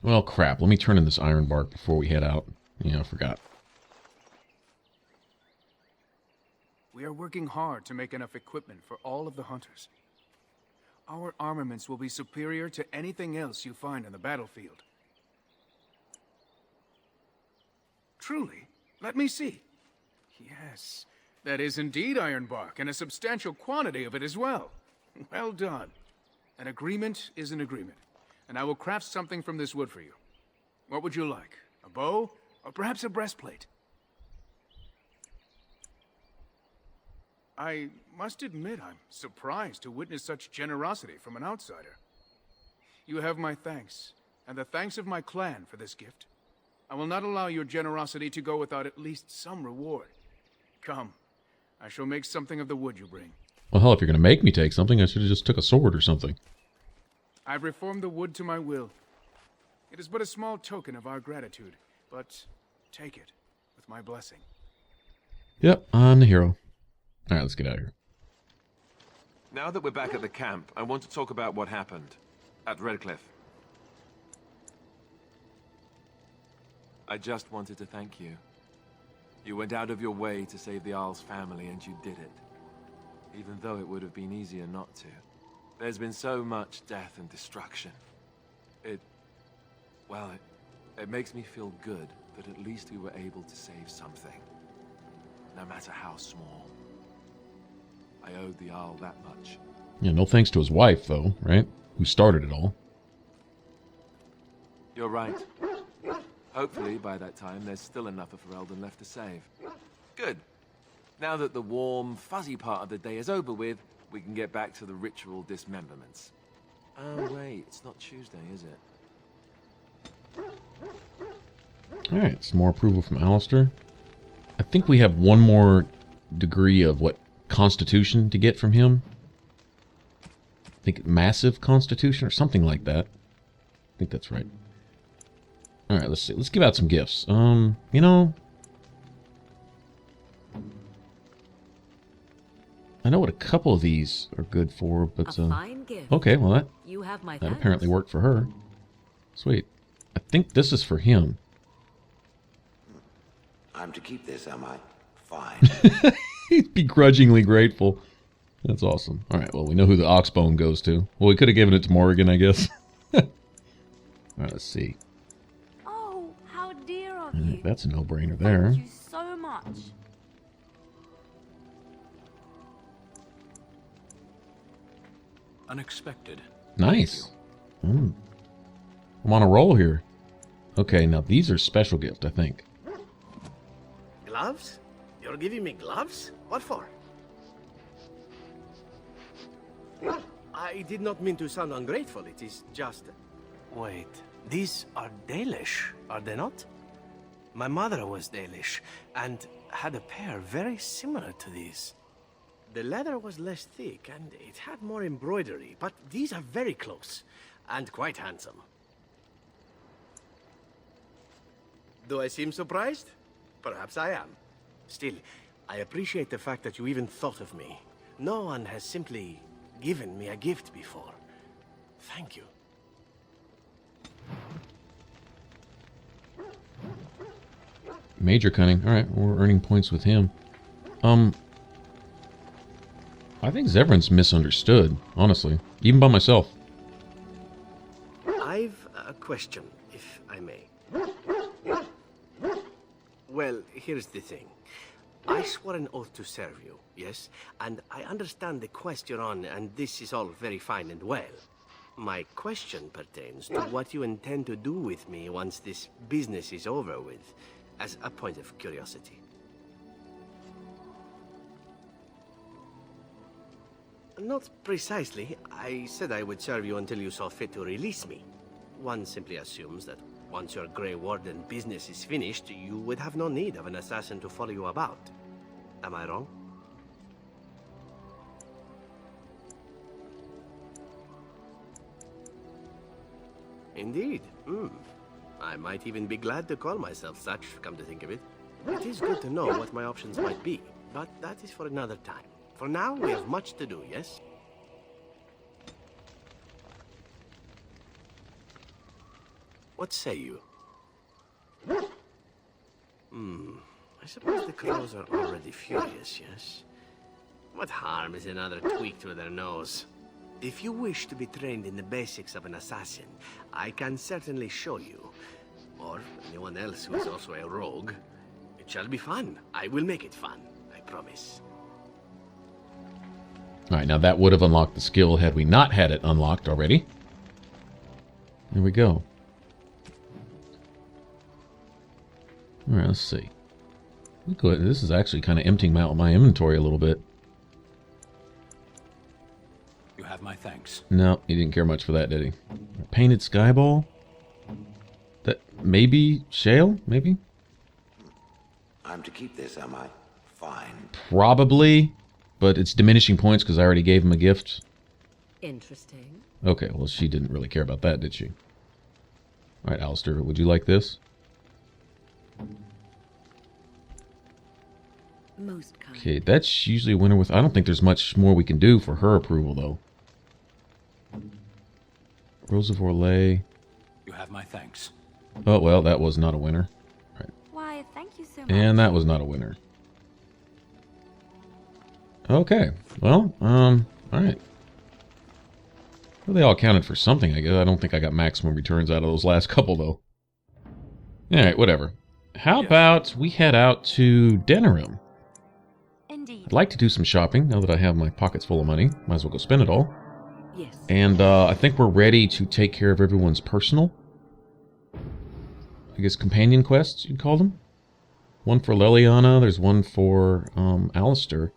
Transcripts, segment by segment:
Well, crap. Let me turn in this iron bark before we head out. Yeah, I forgot. We are working hard to make enough equipment for all of the hunters. Our armaments will be superior to anything else you find on the battlefield. Truly? Let me see. Yes, that is indeed ironbark, and a substantial quantity of it as well. Well done. An agreement is an agreement, and I will craft something from this wood for you. What would you like? A bow, or perhaps a breastplate? I must admit I'm surprised to witness such generosity from an outsider. You have my thanks, and the thanks of my clan for this gift. I will not allow your generosity to go without at least some reward. Come, I shall make something of the wood you bring. Well, hell, if you're going to make me take something, I should have just took a sword or something. I've reformed the wood to my will. It is but a small token of our gratitude, but take it with my blessing. Yep, I'm the hero. Alright, let's get out of here. Now that we're back at the camp, I want to talk about what happened at Redcliffe. I just wanted to thank you. You went out of your way to save the Isle's family, and you did it. Even though it would have been easier not to. There's been so much death and destruction. It makes me feel good that at least we were able to save something. No matter how small. I owed the Isle that much. Yeah, no thanks to his wife, though, right? Who started it all. You're right. Hopefully, by that time, there's still enough of Ferelden left to save. Good. Now that the warm, fuzzy part of the day is over with, we can get back to the ritual dismemberments. Oh, wait, it's not Tuesday, is it? Alright, some more approval from Alistair. I think we have one more degree of, Constitution to get from him? I think massive Constitution or something like that. I think that's right. Alright, let's see. Let's give out some gifts. You know... I know what a couple of these are good for, but... A fine gift. Okay, well that You have my that thanks. apparently worked for her. Sweet. I think this is for him. I'm to keep this, am I? Fine. He's begrudgingly grateful. That's awesome. Alright, well, we know who the oxbone goes to. Well, we could have given it to Morrigan, I guess. Alright, let's see. Oh, how dear of I you. think that's a no-brainer there. Thank you so much. Unexpected. Nice. I'm on a roll here. Okay, now these are special gift, I think. Gloves? You're giving me gloves? What for? I did not mean to sound ungrateful. It is just... Wait, these are Dalish, are they not? My mother was Dalish, and had a pair very similar to these. The leather was less thick, and it had more embroidery, but these are very close, and quite handsome. Do I seem surprised? Perhaps I am. Still, I appreciate the fact that you even thought of me. No one has simply given me a gift before. Thank you. Major cunning. Alright, we're earning points with him. I think Zevran's misunderstood, honestly. Even by myself. I've a question, if I may. Well, here's the thing. I swore an oath to serve you, yes? And I understand the quest you're on, and this is all very fine and well. My question pertains to what you intend to do with me once this business is over with, as a point of curiosity. Not precisely. I said I would serve you until you saw fit to release me. One simply assumes that once your Grey Warden business is finished, you would have no need of an assassin to follow you about. Am I wrong? Indeed. I might even be glad to call myself such, come to think of it. It is good to know what my options might be, but that is for another time. For now, we have much to do, yes? What say you? I suppose the crows are already furious, yes? What harm is another tweak to their nose? If you wish to be trained in the basics of an assassin, I can certainly show you. Or anyone else who is also a rogue. It shall be fun. I will make it fun. I promise. Alright, now that would have unlocked the skill had we not had it unlocked already. There we go. Alright, let's see. This is actually kind of emptying out my inventory a little bit. You have my thanks. No, he didn't care much for that, did he? Painted skyball? That maybe shale? Maybe? I'm to keep this, am I? Fine. Probably, but it's diminishing points because I already gave him a gift. Interesting. Okay, well, she didn't really care about that, did she? Alright, Alistair, would you like this? Most kind. Okay, that's usually a winner with... I don't think there's much more we can do for her approval, though. Rose of Orlais. You have my thanks. Oh, well, that was not a winner. Right. Why, thank you so much. And that was not a winner. Okay, well, alright. Well, they all counted for something, I guess. I don't think I got maximum returns out of those last couple, though. Alright, whatever. How about we head out to Denerim? Indeed. I'd like to do some shopping, now that I have my pockets full of money. Might as well go spend it all. Yes. And I think we're ready to take care of everyone's personal, I guess, companion quests, you'd call them. One for Leliana, there's one for Alistair.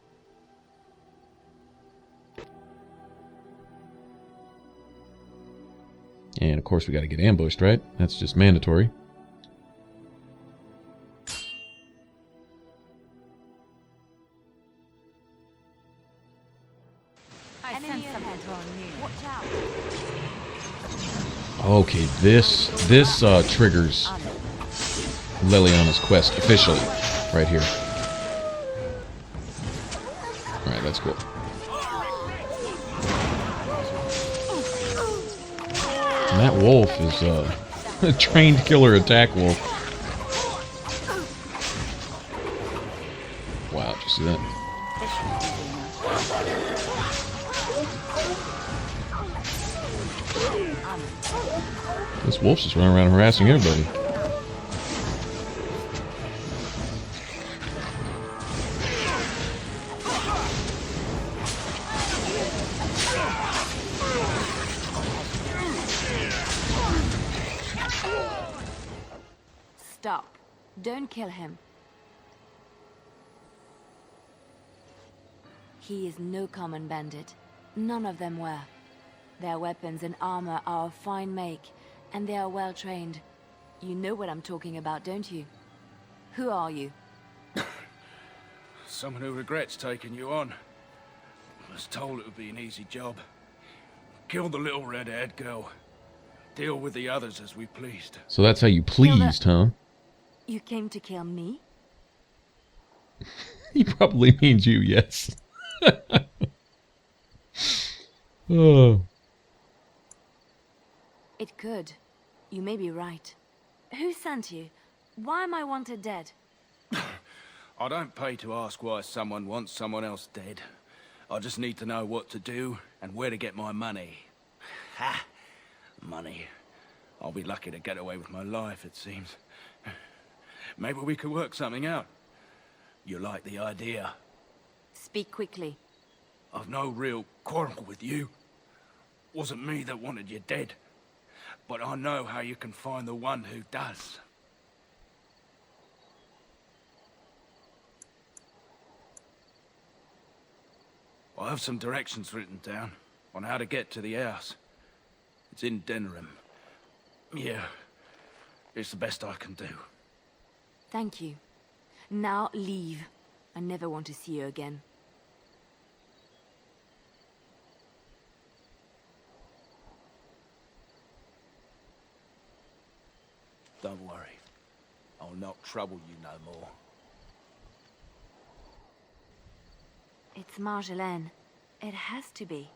And of course we gotta get ambushed, right? That's just mandatory. Enemy ahead. Watch out. Okay, this triggers Leliana's quest officially, right here. Alright, that's cool. And that wolf is a trained killer attack wolf. Wow, did you see that? This wolf's just running around harassing everybody. Stop. Don't kill him. He is no common bandit. None of them were. Their weapons and armor are of fine make, and they are well trained. You know what I'm talking about, don't you? Who are you? Someone who regrets taking you on. I was told it would be an easy job. Kill the little red-haired girl. Deal with the others as we pleased. So that's how you pleased, huh? You came to kill me? He probably means you, yes. Oh. It could. You may be right. Who sent you? Why am I wanted dead? I don't pay to ask why someone wants someone else dead. I just need to know what to do and where to get my money. Ha! Money. I'll be lucky to get away with my life, it seems. Maybe we could work something out. You like the idea? Speak quickly. I've no real quarrel with you. Wasn't me that wanted you dead. But I know how you can find the one who does. I have some directions written down on how to get to the house. It's in Denerim. Yeah, it's the best I can do. Thank you. Now leave. I never want to see you again. Don't worry. I'll not trouble you no more. It's Marjolaine. It has to be.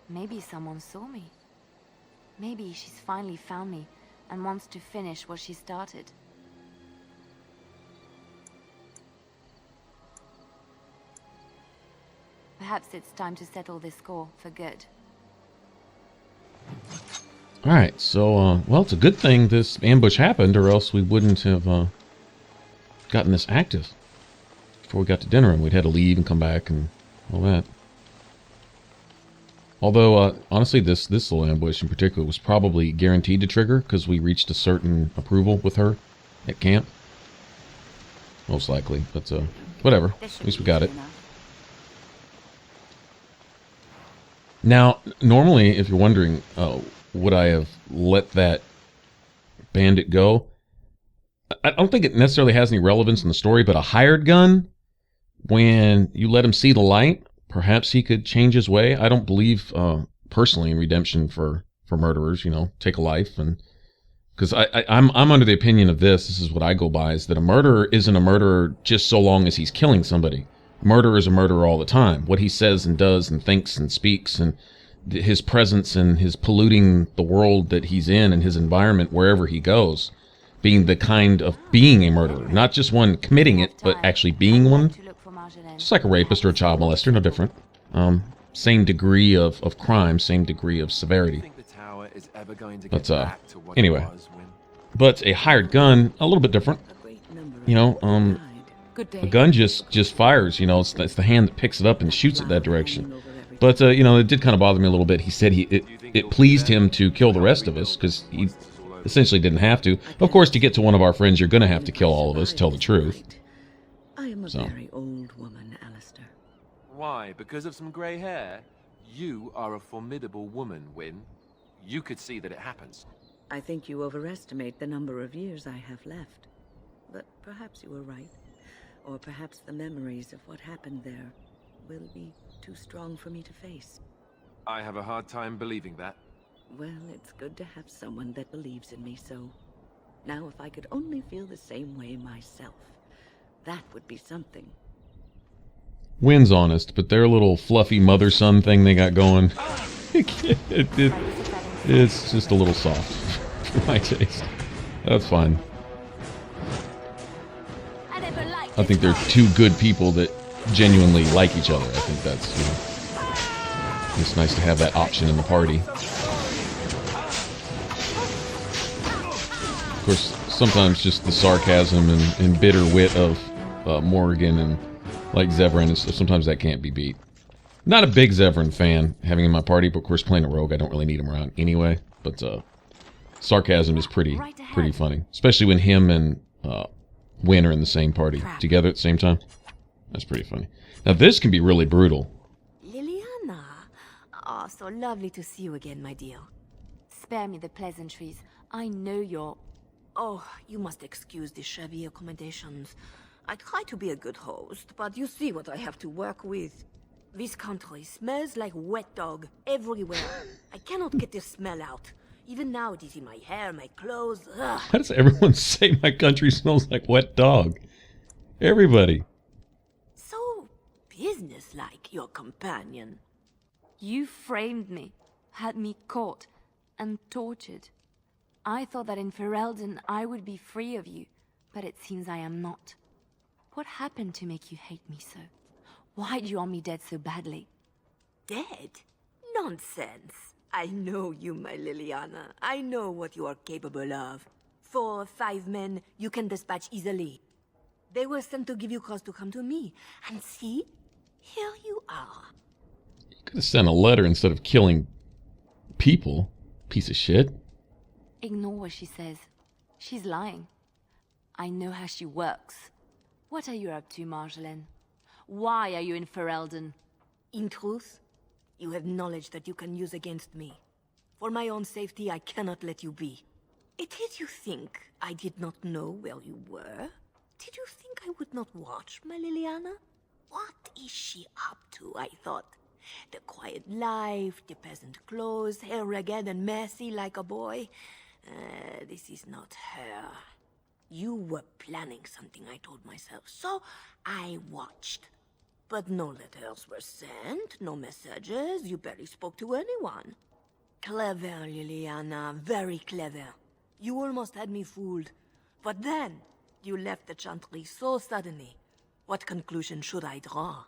Maybe someone saw me. Maybe she's finally found me and wants to finish what she started. Perhaps it's time to settle this score for good. Alright, so, well, it's a good thing this ambush happened, or else we wouldn't have gotten this active. Before we got to Denerim, we'd had to leave and come back and all that. Although, honestly, this little ambush in particular was probably guaranteed to trigger, because we reached a certain approval with her at camp. Most likely, but, whatever. At least we got it. Now, normally, if you're wondering, would I have let that bandit go? I don't think it necessarily has any relevance in the story, but a hired gun, when you let him see the light, perhaps he could change his way. I don't believe, personally, in redemption for murderers, you know, take a life. And because I'm under the opinion of this is what I go by, is that a murderer isn't a murderer just so long as he's killing somebody. Murderer is a murderer all the time. What he says and does and thinks and speaks, and his presence and his polluting the world that he's in and his environment wherever he goes, being the kind of being a murderer, not just one committing it, but actually being one. Just like a rapist or a child molester, no different. Same degree of crime, same degree of severity. But anyway, but a hired gun, a little bit different. You know, a gun just fires. You know, it's the hand that picks it up and shoots it that direction. But you know, it did kind of bother me a little bit. He said it pleased him to kill the rest of us because he essentially didn't have to. Of course, to get to one of our friends, you're going to have to kill all of us. Tell the truth. I am a very old woman, Alistair. Why? Because of some grey hair? You are a formidable woman, Wynne. You could see that it happens. I think you overestimate the number of years I have left. But perhaps you were right. Or perhaps the memories of what happened there will be too strong for me to face. I have a hard time believing that. Well, it's good to have someone that believes in me, so... Now, if I could only feel the same way myself, that would be something. Wynn's honest, but their little fluffy mother-son thing they got going, it's just a little soft for my taste. That's fine. I think they're two good people that genuinely like each other. I think that's, you know, it's nice to have that option in the party. Of course, sometimes just the sarcasm and bitter wit of Morgan and like Zevran, sometimes that can't be beat. Not a big Zevran fan having in my party, but of course playing a rogue, I don't really need him around anyway. But sarcasm is pretty funny, especially when him and Wynne are in the same party together at the same time. That's pretty funny. Now this can be really brutal. Liliana! Oh, so lovely to see you again, my dear. Spare me the pleasantries. I know you're... Oh, you must excuse the shabby accommodations. I try to be a good host, but you see what I have to work with. This country smells like wet dog everywhere. I cannot get the smell out. Even now it is in my hair, my clothes. Ugh. Why does everyone say my country smells like wet dog? Everybody. So businesslike, your companion. You framed me, had me caught, and tortured. I thought that in Ferelden I would be free of you, but it seems I am not. What happened to make you hate me so? Why do you want me dead so badly? Dead? Nonsense. I know you, my Liliana. I know what you are capable of. 4 or 5 men you can dispatch easily. They were sent to give you cause to come to me. And see? Here you are. You could have sent a letter instead of killing people. Piece of shit. Ignore what she says. She's lying. I know how she works. What are you up to, Marjolaine? Why are you in Ferelden? In truth, you have knowledge that you can use against me. For my own safety, I cannot let you be. It is you think I did not know where you were? Did you think I would not watch, my Liliana? What is she up to, I thought? The quiet life, the peasant clothes, hair ragged and messy like a boy. This is not her. You were planning something, I told myself, so I watched. But no letters were sent, no messages, you barely spoke to anyone. Clever, Liliana, very clever. You almost had me fooled. But then, you left the Chantry so suddenly. What conclusion should I draw?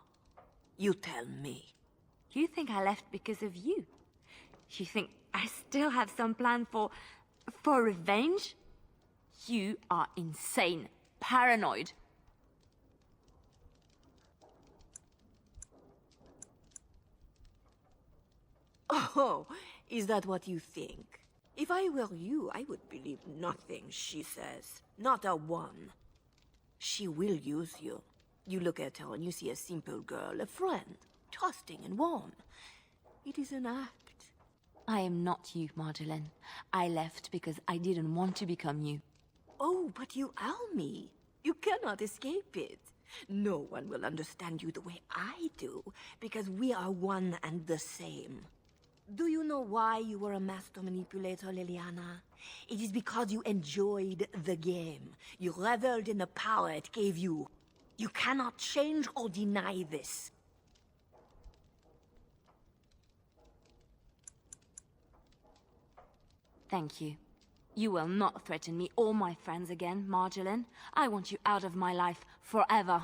You tell me. You think I left because of you? You think I still have some plan for revenge? You are insane, paranoid. Oh, is that what you think? If I were you, I would believe nothing she says. Not a one. She will use you. You look at her and you see a simple girl, a friend, trusting and warm. It is an act. I am not you, Marjolaine. I left because I didn't want to become you. Oh, but you are me. You cannot escape it. No one will understand you the way I do, because we are one and the same. Do you know why you were a master manipulator, Liliana? It is because you enjoyed the game. You reveled in the power it gave you. You cannot change or deny this. Thank you. You will not threaten me or my friends again, Marjolaine. I want you out of my life forever.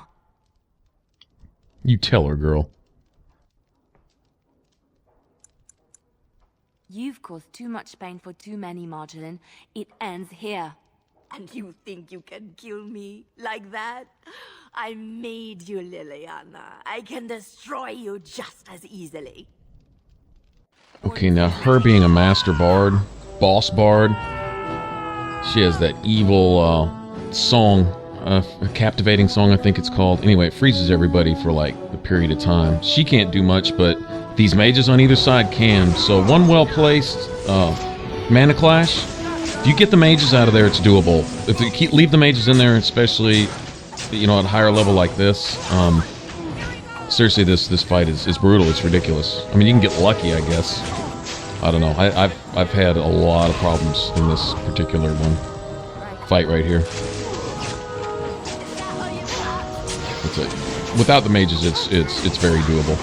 You tell her, girl. You've caused too much pain for too many, Marjolaine. It ends here. And you think you can kill me like that? I made you, Liliana. I can destroy you just as easily. Okay, now her being a master bard, boss bard, she has that evil song, a captivating song I think it's called. Anyway, it freezes everybody for like a period of time. She can't do much, but these mages on either side can. So one well-placed mana clash. If you get the mages out of there, it's doable. If you leave the mages in there, especially, you know, at a higher level like this, seriously, this fight is brutal. It's ridiculous. I mean, you can get lucky, I guess. I don't know. I've had a lot of problems in this particular fight right here. Without the mages, it's very doable.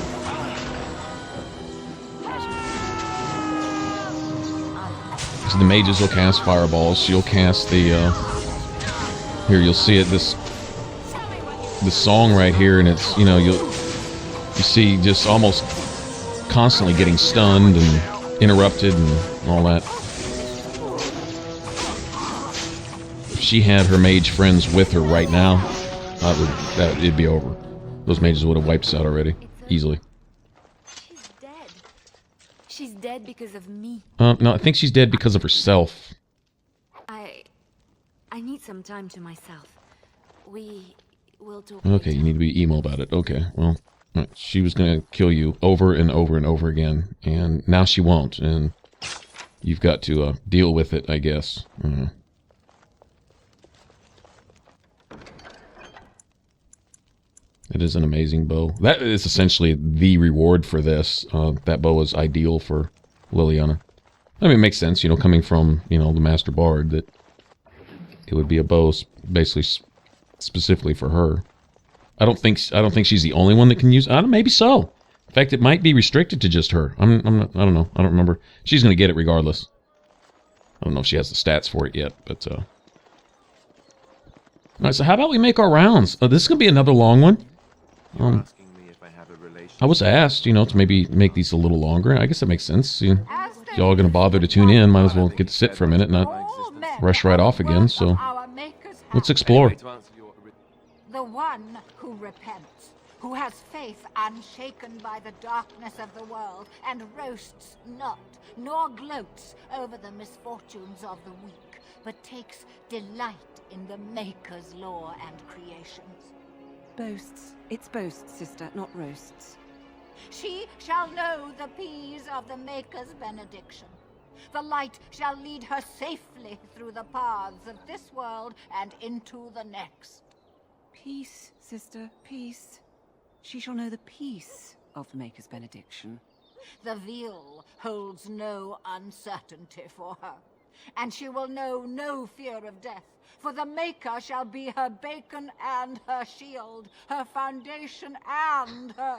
So the mages will cast fireballs. She'll cast the here you'll see it, this song right here, and it's, you know, you see just almost constantly getting stunned and interrupted and all that. If she had her mage friends with her right now, it'd be over. Those mages would have wiped us out already, easily. She's dead. She's dead because of me. No, I think she's dead because of herself. I need some time to myself. We will talk Okay, later. you need to be emo about it. Okay, well, she was gonna kill you over and over and over again, and now she won't, and you've got to deal with it, I guess. It is an amazing bow. That is essentially the reward for this. That bow is ideal for Liliana. I mean, it makes sense, you know, coming from, you know, the Master Bard, that it would be a bow basically specifically for her. I don't think she's the only one that can use. Maybe so. In fact, it might be restricted to just her. I don't know. I don't remember. She's gonna get it regardless. I don't know if she has the stats for it yet, but all right. So how about we make our rounds? This is gonna be another long one. Asking me if I have a relation. I was asked, you know, to maybe make these a little longer. I guess that makes sense. You know, if y'all are gonna bother to tune in, might as well get to sit for a minute and not rush right off again. So let's explore. To answer your The one who repents, who has faith unshaken by the darkness of the world, and roasts not, nor gloats over the misfortunes of the weak, but takes delight in the Maker's law and creations. Boasts. It's boasts, sister, not roasts. She shall know the peace of the Maker's benediction. The light shall lead her safely through the paths of this world and into the next. Peace, sister, peace. She shall know the peace of the Maker's benediction. The veil holds no uncertainty for her. And she will know no fear of death, for the Maker shall be her beacon and her shield, her foundation and her...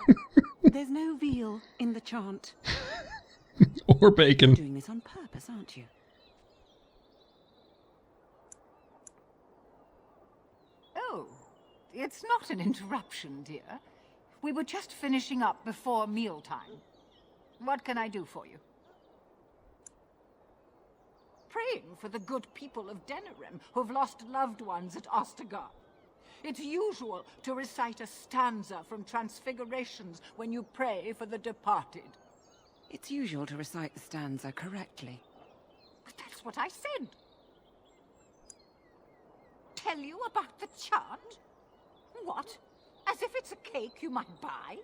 There's no veal in the chant. Or bacon. You're doing this on purpose, aren't you? Oh, it's not an interruption, dear. We were just finishing up before mealtime. What can I do for you? Praying for the good people of Denerim who've lost loved ones at Ostagar. It's usual to recite a stanza from Transfigurations when you pray for the departed. It's usual to recite the stanza correctly. But that's what I said. Tell you about the chant? What? As if it's a cake you might buy?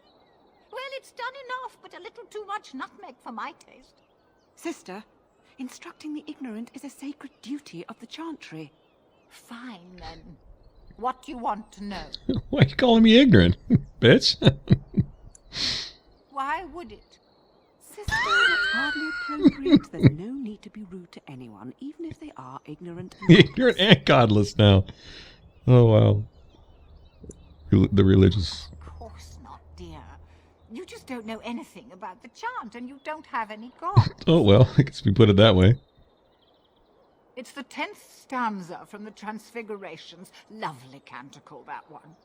Well, it's done enough, but a little too much nutmeg for my taste. Sister, instructing the ignorant is a sacred duty of the chantry. Fine, then. What do you want to know? Why are you calling me ignorant, bitch? Why would it? Sister, that's hardly appropriate. There's no need to be rude to anyone, even if they are ignorant. Ignorant and godless now. Oh, wow. The religious. Of course not, dear. You just don't know anything about the chant, and you don't have any gods. Oh, well, I guess we put it that way. It's the 10th stanza from the Transfigurations. Lovely canticle, that one.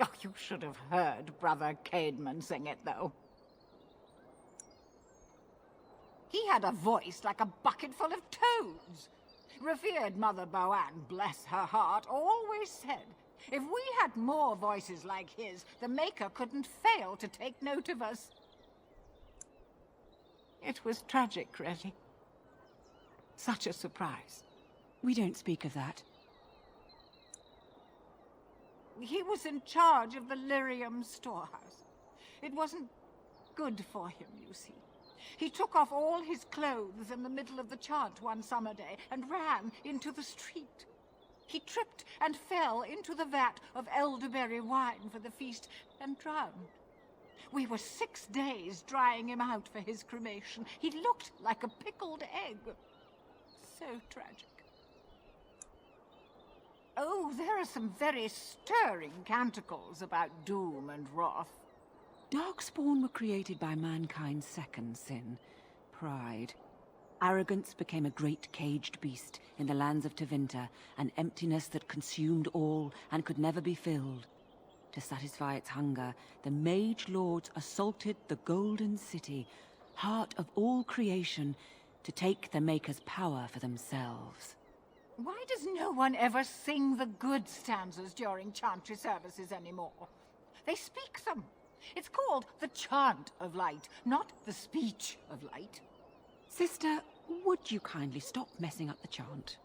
Oh, you should have heard Brother Caedmon sing it, though. He had a voice like a bucket full of toads. Revered Mother Boanne, bless her heart, always said, if we had more voices like his, the Maker couldn't fail to take note of us. It was tragic, really. Such a surprise. We don't speak of that. He was in charge of the Lyrium storehouse. It wasn't good for him, you see. He took off all his clothes in the middle of the chant one summer day and ran into the street. He tripped and fell into the vat of elderberry wine for the feast and drowned. We were 6 days drying him out for his cremation. He looked like a pickled egg. So tragic. Oh, there are some very stirring canticles about doom and wrath. Darkspawn were created by mankind's second sin, pride. Arrogance became a great caged beast in the lands of Tevinter, an emptiness that consumed all and could never be filled. To satisfy its hunger, the mage lords assaulted the Golden City, heart of all creation, to take the Maker's power for themselves. Why does no one ever sing the good stanzas during chantry services anymore? They speak them. It's called the chant of light, not the speech of light. Sister, would you kindly stop messing up the chant?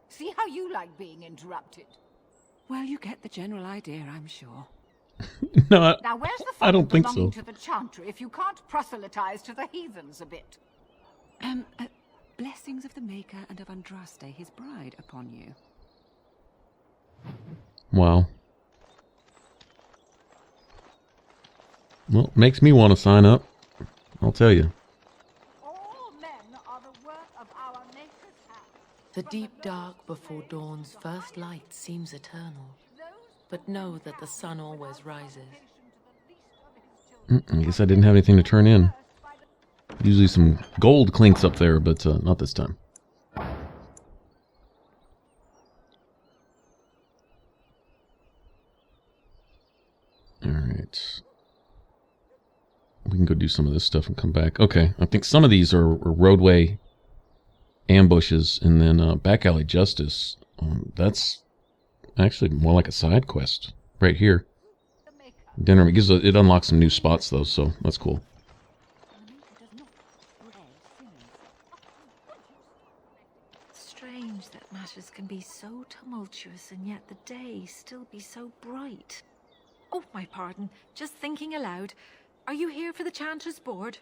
See how you like being interrupted. Well, you get the general idea, I'm sure. No, Now, where's the I fun don't of think belonging so. to the chantry if you can't proselytize to the heathens a bit? Blessings of the Maker and of Andraste, his bride, upon you. Wow. Well, makes me want to sign up. I'll tell you. All men are the work of our Maker's hand. The deep dark before dawn's first light seems eternal, but know that the sun always rises. I guess I didn't have anything to turn in. Usually some gold clinks up there, but not this time. Alright. We can go do some of this stuff and come back. Okay, I think some of these are roadway ambushes, and then back alley justice. That's actually more like a side quest right here. Denerim, it unlocks some new spots though, so that's cool. Strange that matters can be so tumultuous and yet the day still be so bright. Oh, my pardon. Just thinking aloud. Are you here for the Chanter's Board?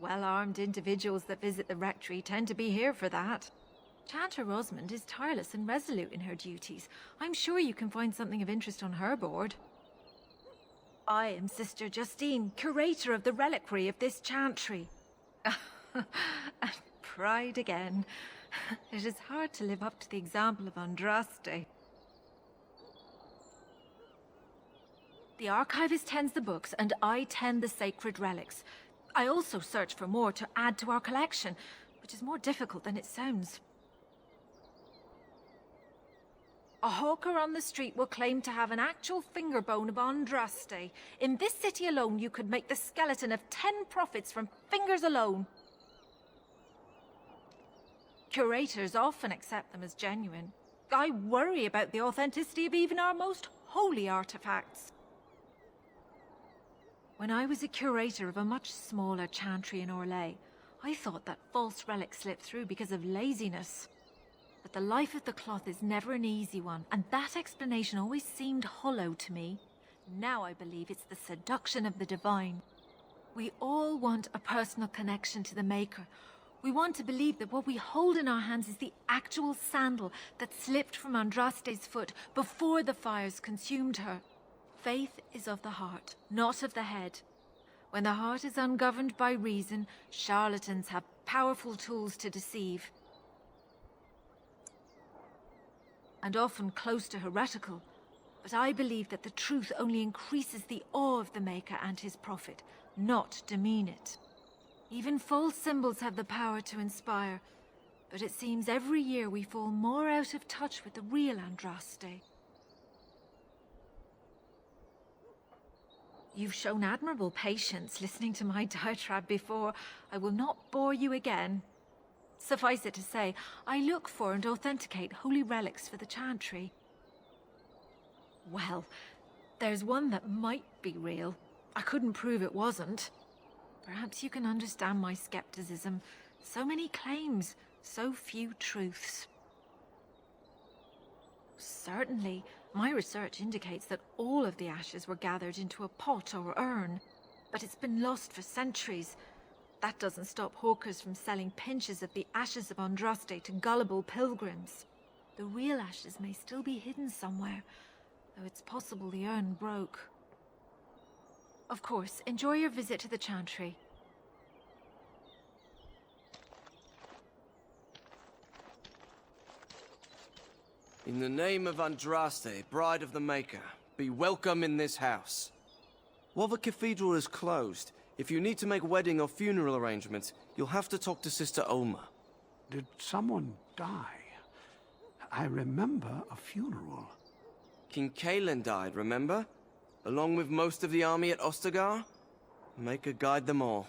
Well-armed individuals that visit the rectory tend to be here for that. Chanter Rosamond is tireless and resolute in her duties. I'm sure you can find something of interest on her board. I am Sister Justine, curator of the reliquary of this chantry. And pride again. It is hard to live up to the example of Andraste. The archivist tends the books, and I tend the sacred relics. I also search for more to add to our collection, which is more difficult than it sounds. A hawker on the street will claim to have an actual finger bone of Andraste. In this city alone, you could make the skeleton of 10 prophets from fingers alone. Curators often accept them as genuine. I worry about the authenticity of even our most holy artifacts. When I was a curator of a much smaller chantry in Orlais, I thought that false relics slipped through because of laziness. But the life of the cloth is never an easy one, and that explanation always seemed hollow to me. Now I believe it's the seduction of the divine. We all want a personal connection to the Maker. We want to believe that what we hold in our hands is the actual sandal that slipped from Andraste's foot before the fires consumed her. Faith is of the heart, not of the head. When the heart is ungoverned by reason, charlatans have powerful tools to deceive. And often close to heretical. But I believe that the truth only increases the awe of the Maker and his prophet, not demean it. Even false symbols have the power to inspire, but it seems every year we fall more out of touch with the real Andraste. You've shown admirable patience listening to my diatribe before. I will not bore you again. Suffice it to say, I look for and authenticate holy relics for the chantry. Well, there's one that might be real. I couldn't prove it wasn't. Perhaps you can understand my skepticism. So many claims, so few truths. Certainly, my research indicates that all of the ashes were gathered into a pot or urn, but it's been lost for centuries. That doesn't stop hawkers from selling pinches of the ashes of Andraste to gullible pilgrims. The real ashes may still be hidden somewhere, though it's possible the urn broke. Of course, enjoy your visit to the chantry. In the name of Andraste, Bride of the Maker, be welcome in this house. While the cathedral is closed, if you need to make wedding or funeral arrangements, you'll have to talk to Sister Olma. Did someone die? I remember a funeral. King Kalen died, remember? Along with most of the army at Ostagar? Maker guide them all.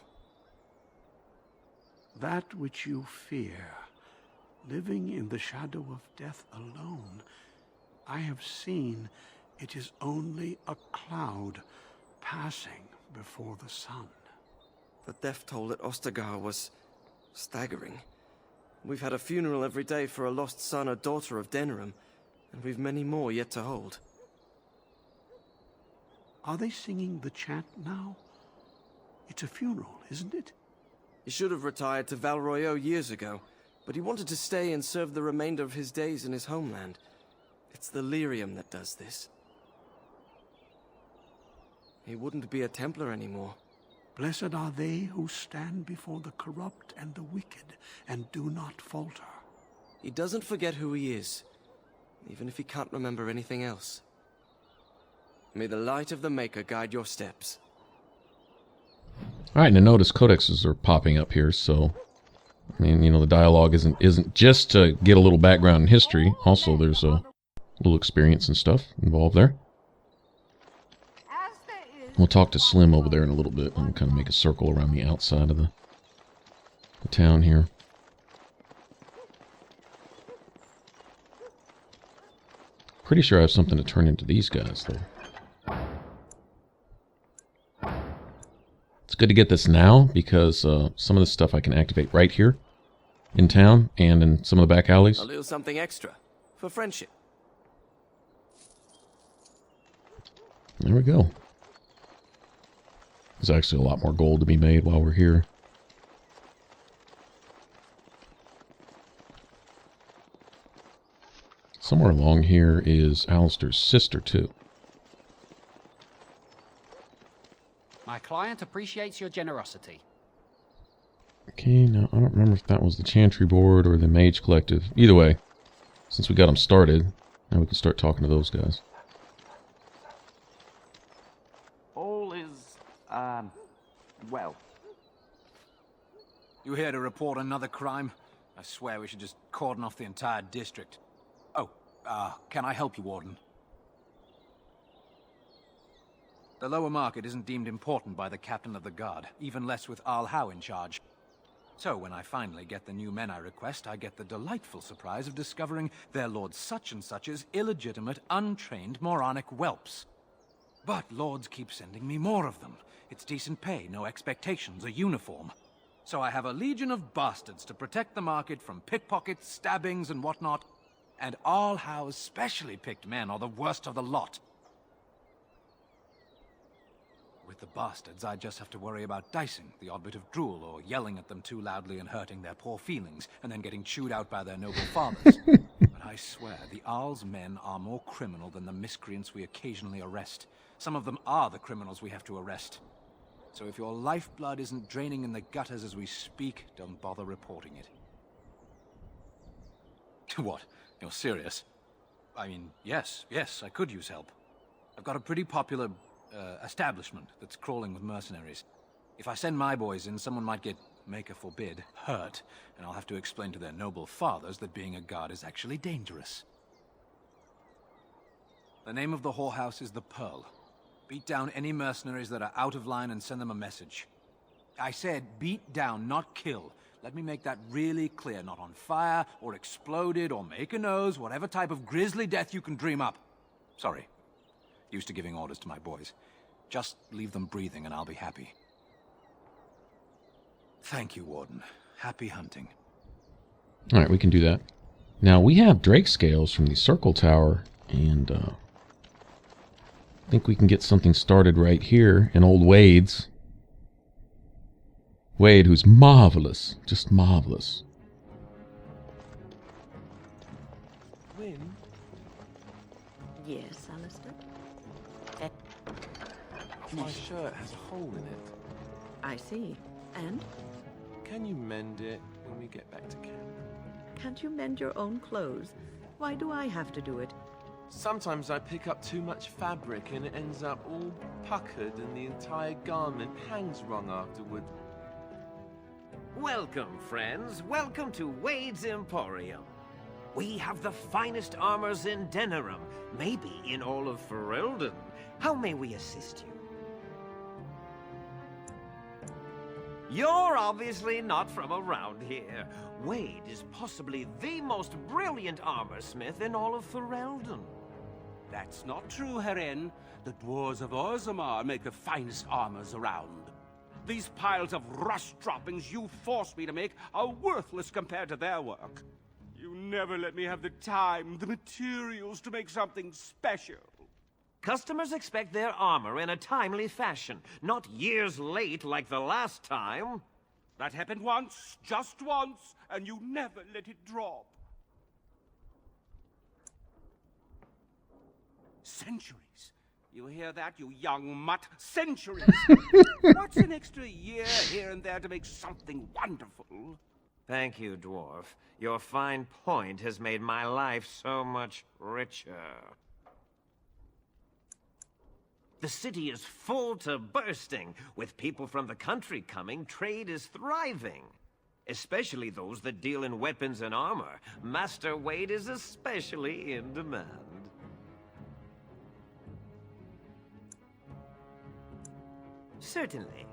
That which you fear, living in the shadow of death alone, I have seen it is only a cloud passing before the sun. The death toll at Ostagar was staggering. We've had a funeral every day for a lost son or daughter of Denerim, and we've many more yet to hold. Are they singing the chant now? It's a funeral, isn't it? He should have retired to Val Royeaux years ago, but he wanted to stay and serve the remainder of his days in his homeland. It's the lyrium that does this. He wouldn't be a Templar anymore. Blessed are they who stand before the corrupt and the wicked and do not falter. He doesn't forget who he is, even if he can't remember anything else. May the light of the Maker guide your steps. Alright, now notice codexes are popping up here, so I mean, you know, the dialogue isn't just to get a little background in history. Also, there's a little experience and stuff involved there. We'll talk to Slim over there in a little bit and kind of make a circle around the outside of the town here. Pretty sure I have something to turn into these guys, though. It's good to get this now because some of the stuff I can activate right here in town and in some of the back alleys. A little something extra for friendship. There we go. There's actually a lot more gold to be made while we're here. Somewhere along here is Alistair's sister, too. My client appreciates your generosity. Okay, now I don't remember if that was the Chantry Board or the Mage Collective. Either way, since we got them started, now we can start talking to those guys. All is, well. You here to report another crime? I swear we should just cordon off the entire district. Oh, can I help you, Warden? The lower market isn't deemed important by the captain of the guard, even less with Al Howe in charge. So when I finally get the new men I request, I get the delightful surprise of discovering their Lord Such-and-Such's illegitimate, untrained, moronic whelps. But lords keep sending me more of them. It's decent pay, no expectations, a uniform. So I have a legion of bastards to protect the market from pickpockets, stabbings, and whatnot. And Al Howe's specially picked men are the worst of the lot. With the bastards, I just have to worry about dicing, the odd bit of drool, or yelling at them too loudly and hurting their poor feelings, and then getting chewed out by their noble fathers. But I swear, the Arl's men are more criminal than the miscreants we occasionally arrest. Some of them are the criminals we have to arrest. So if your lifeblood isn't draining in the gutters as we speak, don't bother reporting it. What? You're serious? I mean, yes, I could use help. I've got a pretty popular establishment that's crawling with mercenaries. If I send my boys in, someone might get, maker forbid, hurt, and I'll have to explain to their noble fathers that being a guard is actually dangerous. The name of the whorehouse is the Pearl. Beat down any mercenaries that are out of line and send them a message. I said beat down, not kill. Let me make that really clear. Not on fire, or exploded, or make a nose, whatever type of grisly death you can dream up. Sorry. Used to giving orders to my boys. Just leave them breathing and I'll be happy. Thank you, Warden. Happy hunting. Alright, we can do that. Now, we have Drake scales from the Circle Tower, and I think we can get something started right here in old Wade's. Wade, who's marvelous. Just marvelous. Win? Yes, Alistair? My shirt has a hole in it. I see. And? Can you mend it when we get back to camp? Can't you mend your own clothes? Why do I have to do it? Sometimes I pick up too much fabric and it ends up all puckered and the entire garment hangs wrong afterward. Welcome, friends. Welcome to Wade's Emporium. We have the finest armors in Denerim, maybe in all of Ferelden. How may we assist you? You're obviously not from around here. Wade is possibly the most brilliant armorsmith in all of Ferelden. That's not true, Heren. The dwarves of Orzammar make the finest armors around. These piles of rust droppings you force me to make are worthless compared to their work. You never let me have the time, the materials to make something special. Customers expect their armor in a timely fashion, not years late like the last time. That happened once, just once, and you never let it drop. Centuries. You hear that, you young mutt? Centuries! What's an extra year here and there to make something wonderful? Thank you, dwarf. Your fine point has made my life so much richer. The city is full to bursting. With people from the country coming, trade is thriving. Especially those that deal in weapons and armor. Master Wade is especially in demand. Certainly.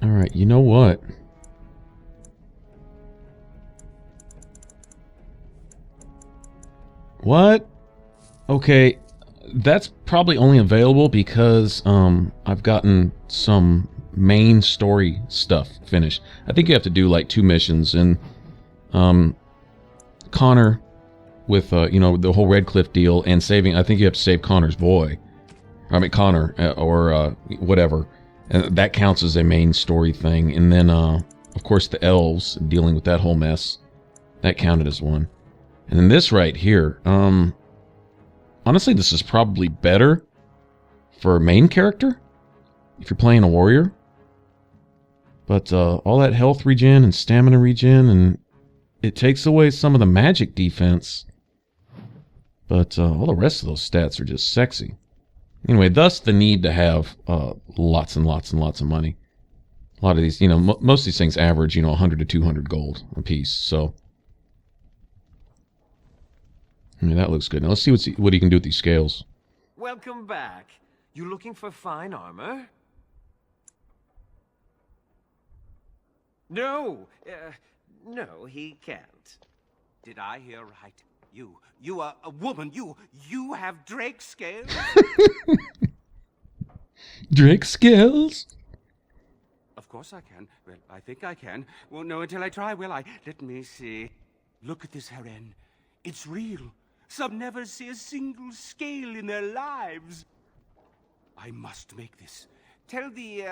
Alright, you know what? What? Okay, that's probably only available because I've gotten some main story stuff finished. I think you have to do like 2 missions, and Connor with you know, the whole Redcliffe deal and saving. I think you have to save Connor's boy. I mean Connor or whatever, and that counts as a main story thing. And then of course the elves, dealing with that whole mess, that counted as one. And then this right here, honestly, this is probably better for a main character, if you're playing a warrior. But all that health regen and stamina regen, and it takes away some of the magic defense. But all the rest of those stats are just sexy. Anyway, thus the need to have lots and lots and lots of money. A lot of these, most of these things average, 100 to 200 gold a piece. So, I mean, that looks good. Now let's see what he can do with these scales. Welcome back. You looking for fine armor? No, no, he can't. Did I hear right? You are a woman. You have Drake scales? Drake scales? Of course I can. Well, I think I can. Won't know until I try, will I? Let me see. Look at this Heren. It's real. Some never see a single scale in their lives. I must make this. Tell the,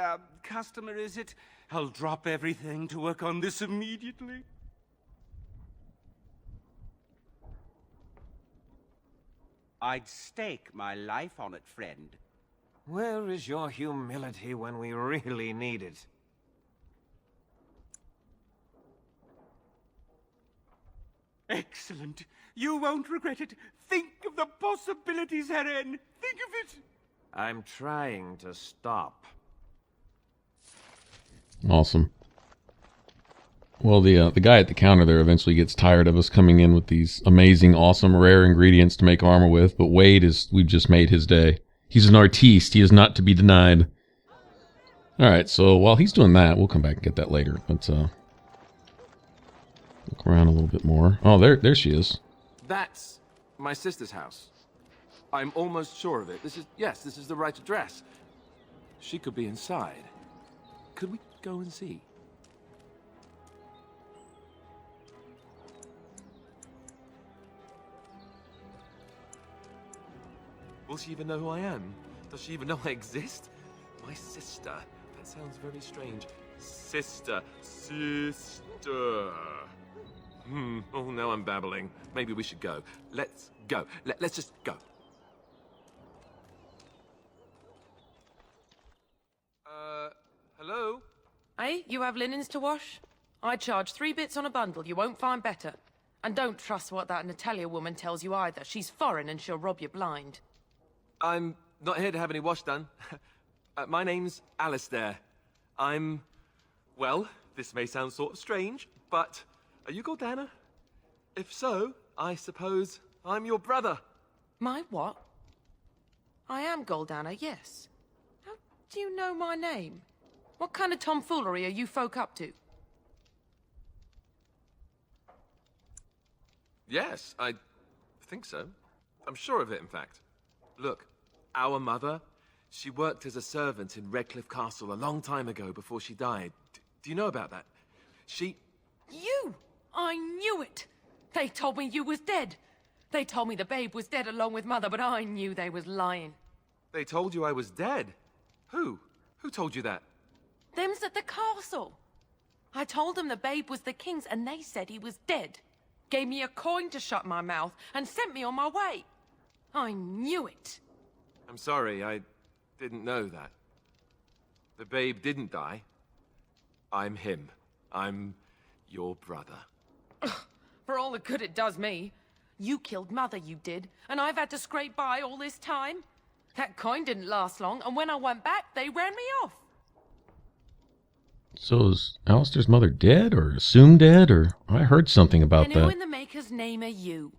customer, is it? I'll drop everything to work on this immediately. I'd stake my life on it, friend. Where is your humility when we really need it? Excellent. You won't regret it. Think of the possibilities, Heren. Think of it. I'm trying to stop. Awesome. Well, the guy at the counter there eventually gets tired of us coming in with these amazing, awesome, rare ingredients to make armor with, but we've just made his day. He's an artiste. He is not to be denied. Alright, so while he's doing that, we'll come back and get that later, but, look around a little bit more. Oh, there she is. That's my sister's house. I'm almost sure of it. This is the right address. She could be inside. Could we go and see? Will she even know who I am? Does she even know I exist? My sister. That sounds very strange. Sister. Oh, now I'm babbling. Maybe we should go. Let's go. Let's just go. Hello? Hey, you have linens to wash? I charge 3 bits on a bundle. You won't find better. And don't trust what that Natalia woman tells you either. She's foreign and she'll rob you blind. I'm not here to have any wash done. My name's Alistair. Well, this may sound sort of strange, but are you Gordana? If so, I suppose I'm your brother. My what? I am Goldana, yes. How do you know my name? What kind of tomfoolery are you folk up to? Yes, I think so. I'm sure of it, in fact. Look, our mother, she worked as a servant in Redcliffe Castle a long time ago before she died. Do you know about that? You! I knew it! They told me you was dead. They told me the babe was dead along with mother, but I knew they was lying. They told you I was dead? Who? Who told you that? Them's at the castle. I told them the babe was the king's and they said he was dead. Gave me a coin to shut my mouth and sent me on my way. I knew it. I'm sorry, I didn't know that. The babe didn't die. I'm him. I'm your brother. For all the good it does me. You killed mother, you did, and I've had to scrape by all this time. That coin didn't last long, and when I went back, they ran me off. So is Alistair's mother dead, or assumed dead, or I heard something about And who that. in the maker's name are you?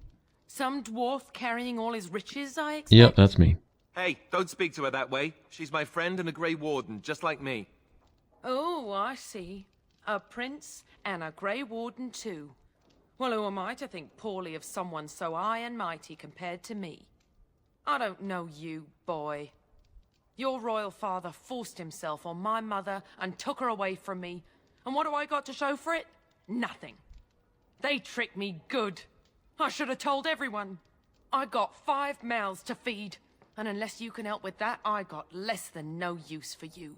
Some dwarf carrying all his riches, I expect? Yep, that's me. Hey, don't speak to her that way. She's my friend and a Grey Warden, just like me. Oh, I see. A prince and a Grey Warden too. Well, who am I to think poorly of someone so high and mighty compared to me? I don't know you, boy. Your royal father forced himself on my mother and took her away from me. And what do I got to show for it? Nothing. They tricked me good. I should have told everyone. I got 5 mouths to feed. And unless you can help with that, I got less than no use for you.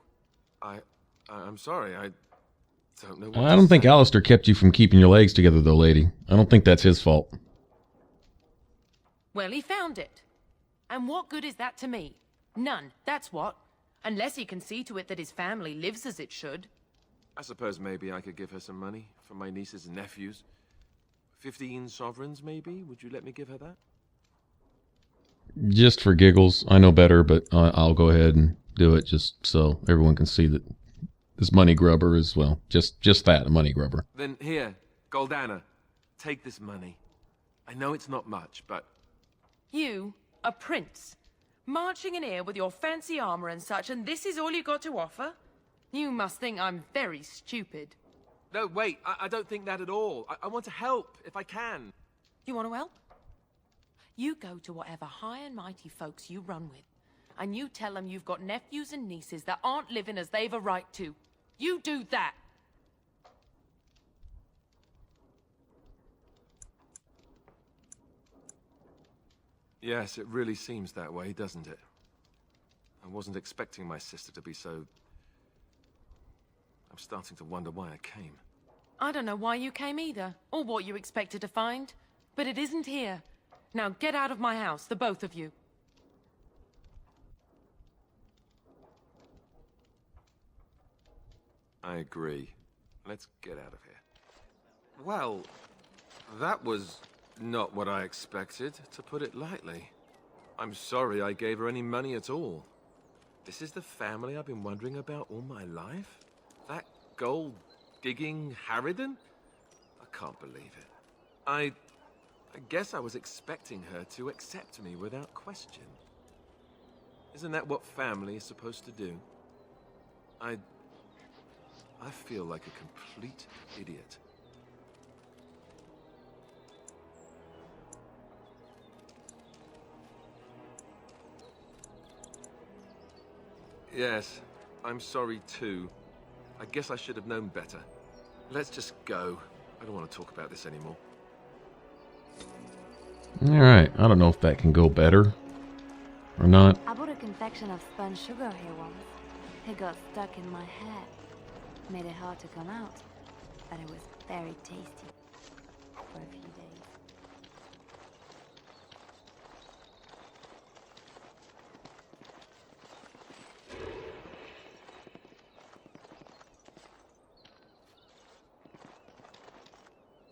I'm sorry, I don't know what I don't think Alistair kept you from keeping your legs together, though, lady. I don't think that's his fault. Well, he found it. And what good is that to me? None, that's what. Unless he can see to it that his family lives as it should. I suppose maybe I could give her some money from my nieces and nephews. 15 sovereigns, maybe? Would you let me give her that? Just for giggles. I know better, but I'll go ahead and do it just so everyone can see that this money grubber is, well, just that, a money grubber. Then here, Goldana, take this money. I know it's not much, but... You, a prince, marching in here with your fancy armor and such, and this is all you got to offer? You must think I'm very stupid. No, wait, I don't think that at all. I want to help, if I can. You want to help? You go to whatever high and mighty folks you run with, and you tell them you've got nephews and nieces that aren't living as they've a right to. You do that! Yes, it really seems that way, doesn't it? I wasn't expecting my sister to be so... I'm starting to wonder why I came. I don't know why you came either, or what you expected to find, but it isn't here. Now get out of my house, the both of you. I agree. Let's get out of here. Well, that was not what I expected, to put it lightly. I'm sorry I gave her any money at all. This is the family I've been wondering about all my life? That gold-digging harridan? I can't believe it. I guess I was expecting her to accept me without question. Isn't that what family is supposed to do? I feel like a complete idiot. Yes, I'm sorry too. I guess I should have known better. Let's just go. I don't want to talk about this anymore. Alright, I don't know if that can go better or not. I bought a confection of spun sugar here once. It got stuck in my hair. Made it hard to come out, but it was very tasty for a few days.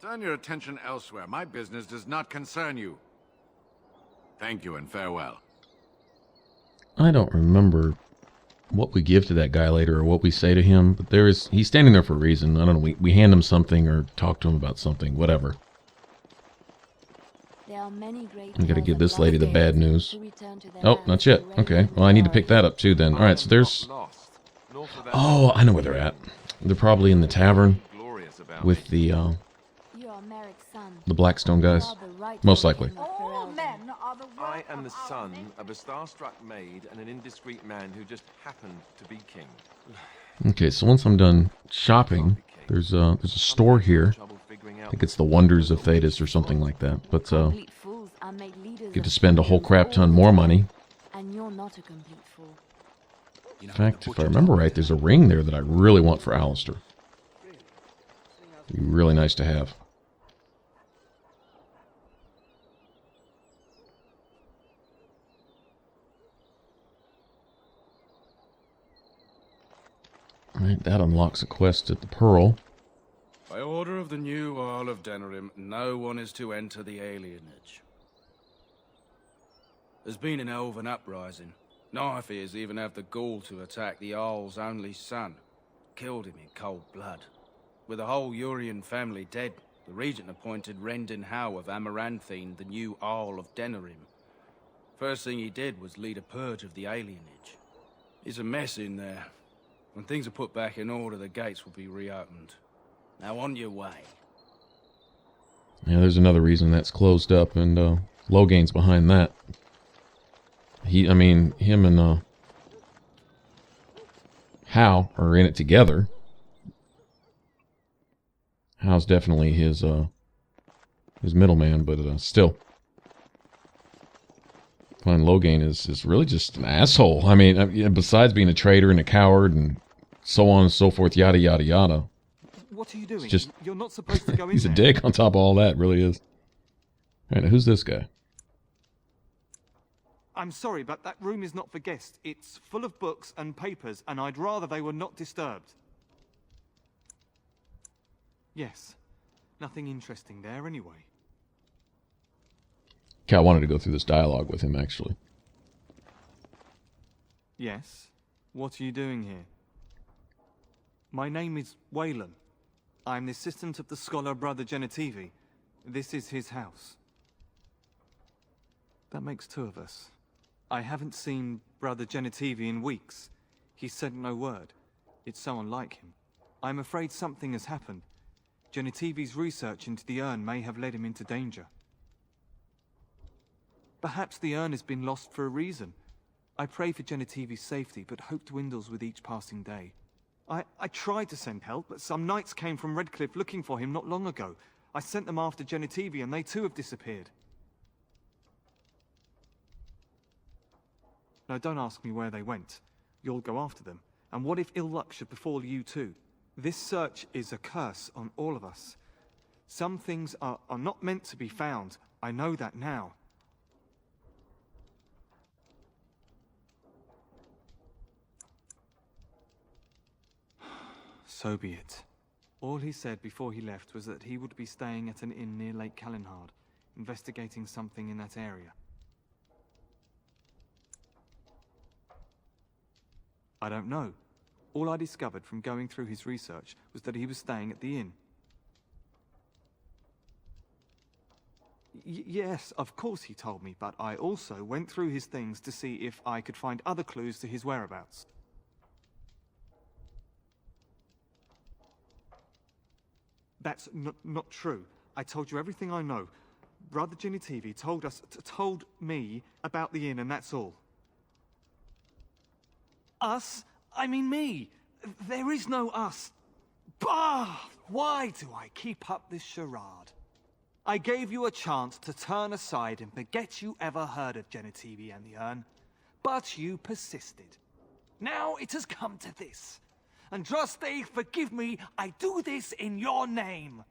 Turn your attention elsewhere. My business does not concern you. Thank you and farewell. I don't remember what we give to that guy later or what we say to him, but he's standing there for a reason. I don't know, we hand him something or talk to him about something, whatever. There are many great I gotta give this lady the bad news. Oh, not yet. Okay, well I need to pick that up too then. Alright, so there's... Oh, I know where they're at. They're probably in the tavern with the Blackstone guys. Most likely. I am the son of a starstruck maid and an indiscreet man who just happened to be king. Okay, so once I'm done shopping, there's a store here. I think it's the Wonders of Thetis or something like that. But get to spend a whole crap ton more money. And you're not a complete fool. In fact, if I remember right, there's a ring there that I really want for Alistair. It'd be really nice to have. Alright, that unlocks a quest at the Pearl. By order of the new Earl of Denerim, no one is to enter the alienage. There's been an elven uprising. Knife ears even have the gall to attack the Earl's only son. Killed him in cold blood. With the whole Urian family dead, the regent appointed Rendon Howe of Amaranthine the new Earl of Denerim. First thing he did was lead a purge of the alienage. It's a mess in there. When things are put back in order, the gates will be reopened. Now on your way. Yeah, there's another reason that's closed up, and Logain's behind that. Him and Howe are in it together. Howe's definitely his middleman, but still. Fine, Logain is really just an asshole. I mean, besides being a traitor and a coward and so on and so forth, yada yada yada. What are you doing? Just, You're not supposed to go in he's a there. dick on top of all that, really is. Alright, now who's this guy? I'm sorry, but that room is not for guests. It's full of books and papers, and I'd rather they were not disturbed. Yes. Nothing interesting there anyway. Okay, I wanted to go through this dialogue with him, actually. Yes? What are you doing here? My name is Wayland. I'm the assistant of the scholar Brother Genetivi. This is his house. That makes two of us. I haven't seen Brother Genetivi in weeks. He sent no word. It's so unlike him. I'm afraid something has happened. Genetivi's research into the urn may have led him into danger. Perhaps the urn has been lost for a reason. I pray for Genetivi's safety, but hope dwindles with each passing day. I tried to send help, but some knights came from Redcliffe looking for him not long ago. I sent them after Genetivi, and they too have disappeared. No, don't ask me where they went. You'll go after them. And what if ill luck should befall you too? This search is a curse on all of us. Some things are not meant to be found. I know that now. So be it. All he said before he left was that he would be staying at an inn near Lake Calenhard, investigating something in that area. I don't know. All I discovered from going through his research was that he was staying at the inn. Yes, of course he told me, but I also went through his things to see if I could find other clues to his whereabouts. That's not true. I told you everything I know. Brother Genetivi told me about the inn, and that's all. Us? I mean me. There is no us. Bah! Why do I keep up this charade? I gave you a chance to turn aside and forget you ever heard of Genetivi and the urn, but you persisted. Now it has come to this. Andraste, forgive me, I do this in your name.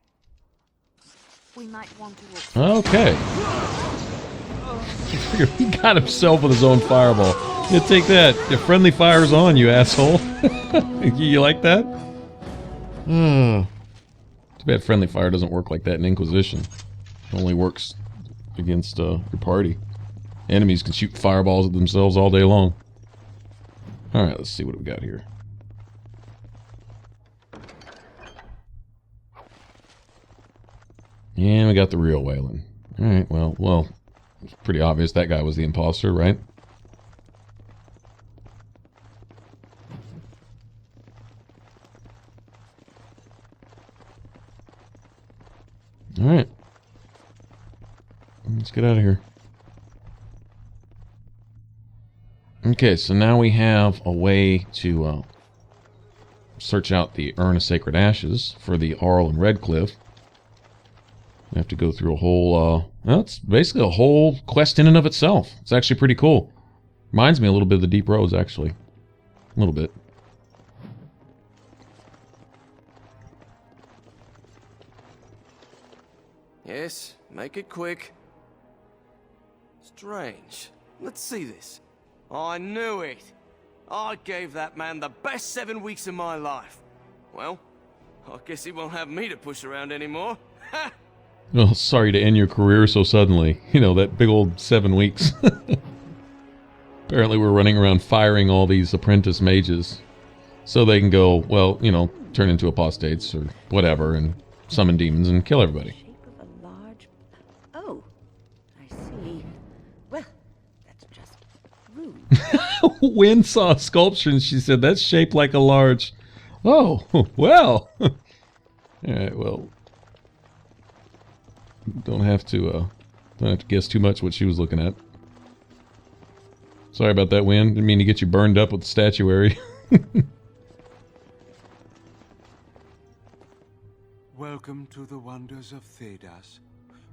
We might want to walk. Okay. He got himself with his own fireball. Yeah, take that. Your friendly fire's on, you asshole. You like that? Too bad friendly fire doesn't work like that in Inquisition. It only works against your party. Enemies can shoot fireballs at themselves all day long. Alright, let's see what we got here. And we got the real Wayland. Alright, well, it's pretty obvious that guy was the imposter, right? Alright. Let's get out of here. Okay, so now we have a way to search out the Urn of Sacred Ashes for the Arl and Redcliffe. We have to go through a whole, well, it's basically a whole quest in and of itself. It's actually pretty cool. Reminds me a little bit of the Deep Roads, actually. A little bit. Yes, make it quick. Strange. Let's see this. I knew it. I gave that man the best 7 weeks of my life. Well, I guess he won't have me to push around anymore. Ha! Well, sorry to end your career so suddenly. You know, that big old 7 weeks. Apparently we're running around firing all these apprentice mages. So they can go, well, you know, turn into apostates or whatever and summon demons and kill everybody. Oh, I see. Well, that's just rude. Wynn saw a sculpture and she said, that's shaped like a large... Oh, well. Alright, well... Don't have to guess too much what she was looking at. Sorry about that, Wynn. Didn't mean to get you burned up with the statuary. Welcome to the wonders of Thedas.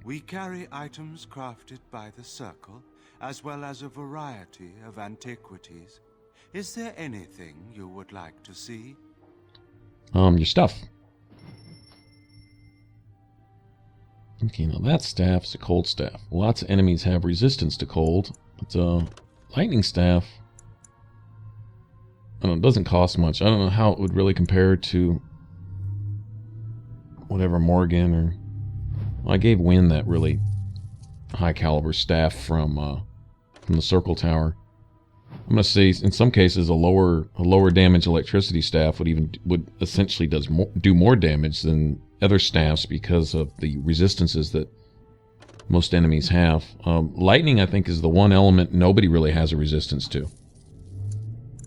We carry items crafted by the Circle, as well as a variety of antiquities. Is there anything you would like to see? Your stuff. Okay, now that staff is a cold staff. Lots of enemies have resistance to cold, but lightning staff, I don't know, it doesn't cost much. I don't know how it would really compare to whatever Morgan or... Well, I gave Wynn that really high caliber staff from the Circle Tower. I'm gonna say in some cases a lower damage electricity staff would essentially do more damage than other staffs because of the resistances that most enemies have. Lightning, I think, is the one element nobody really has a resistance to.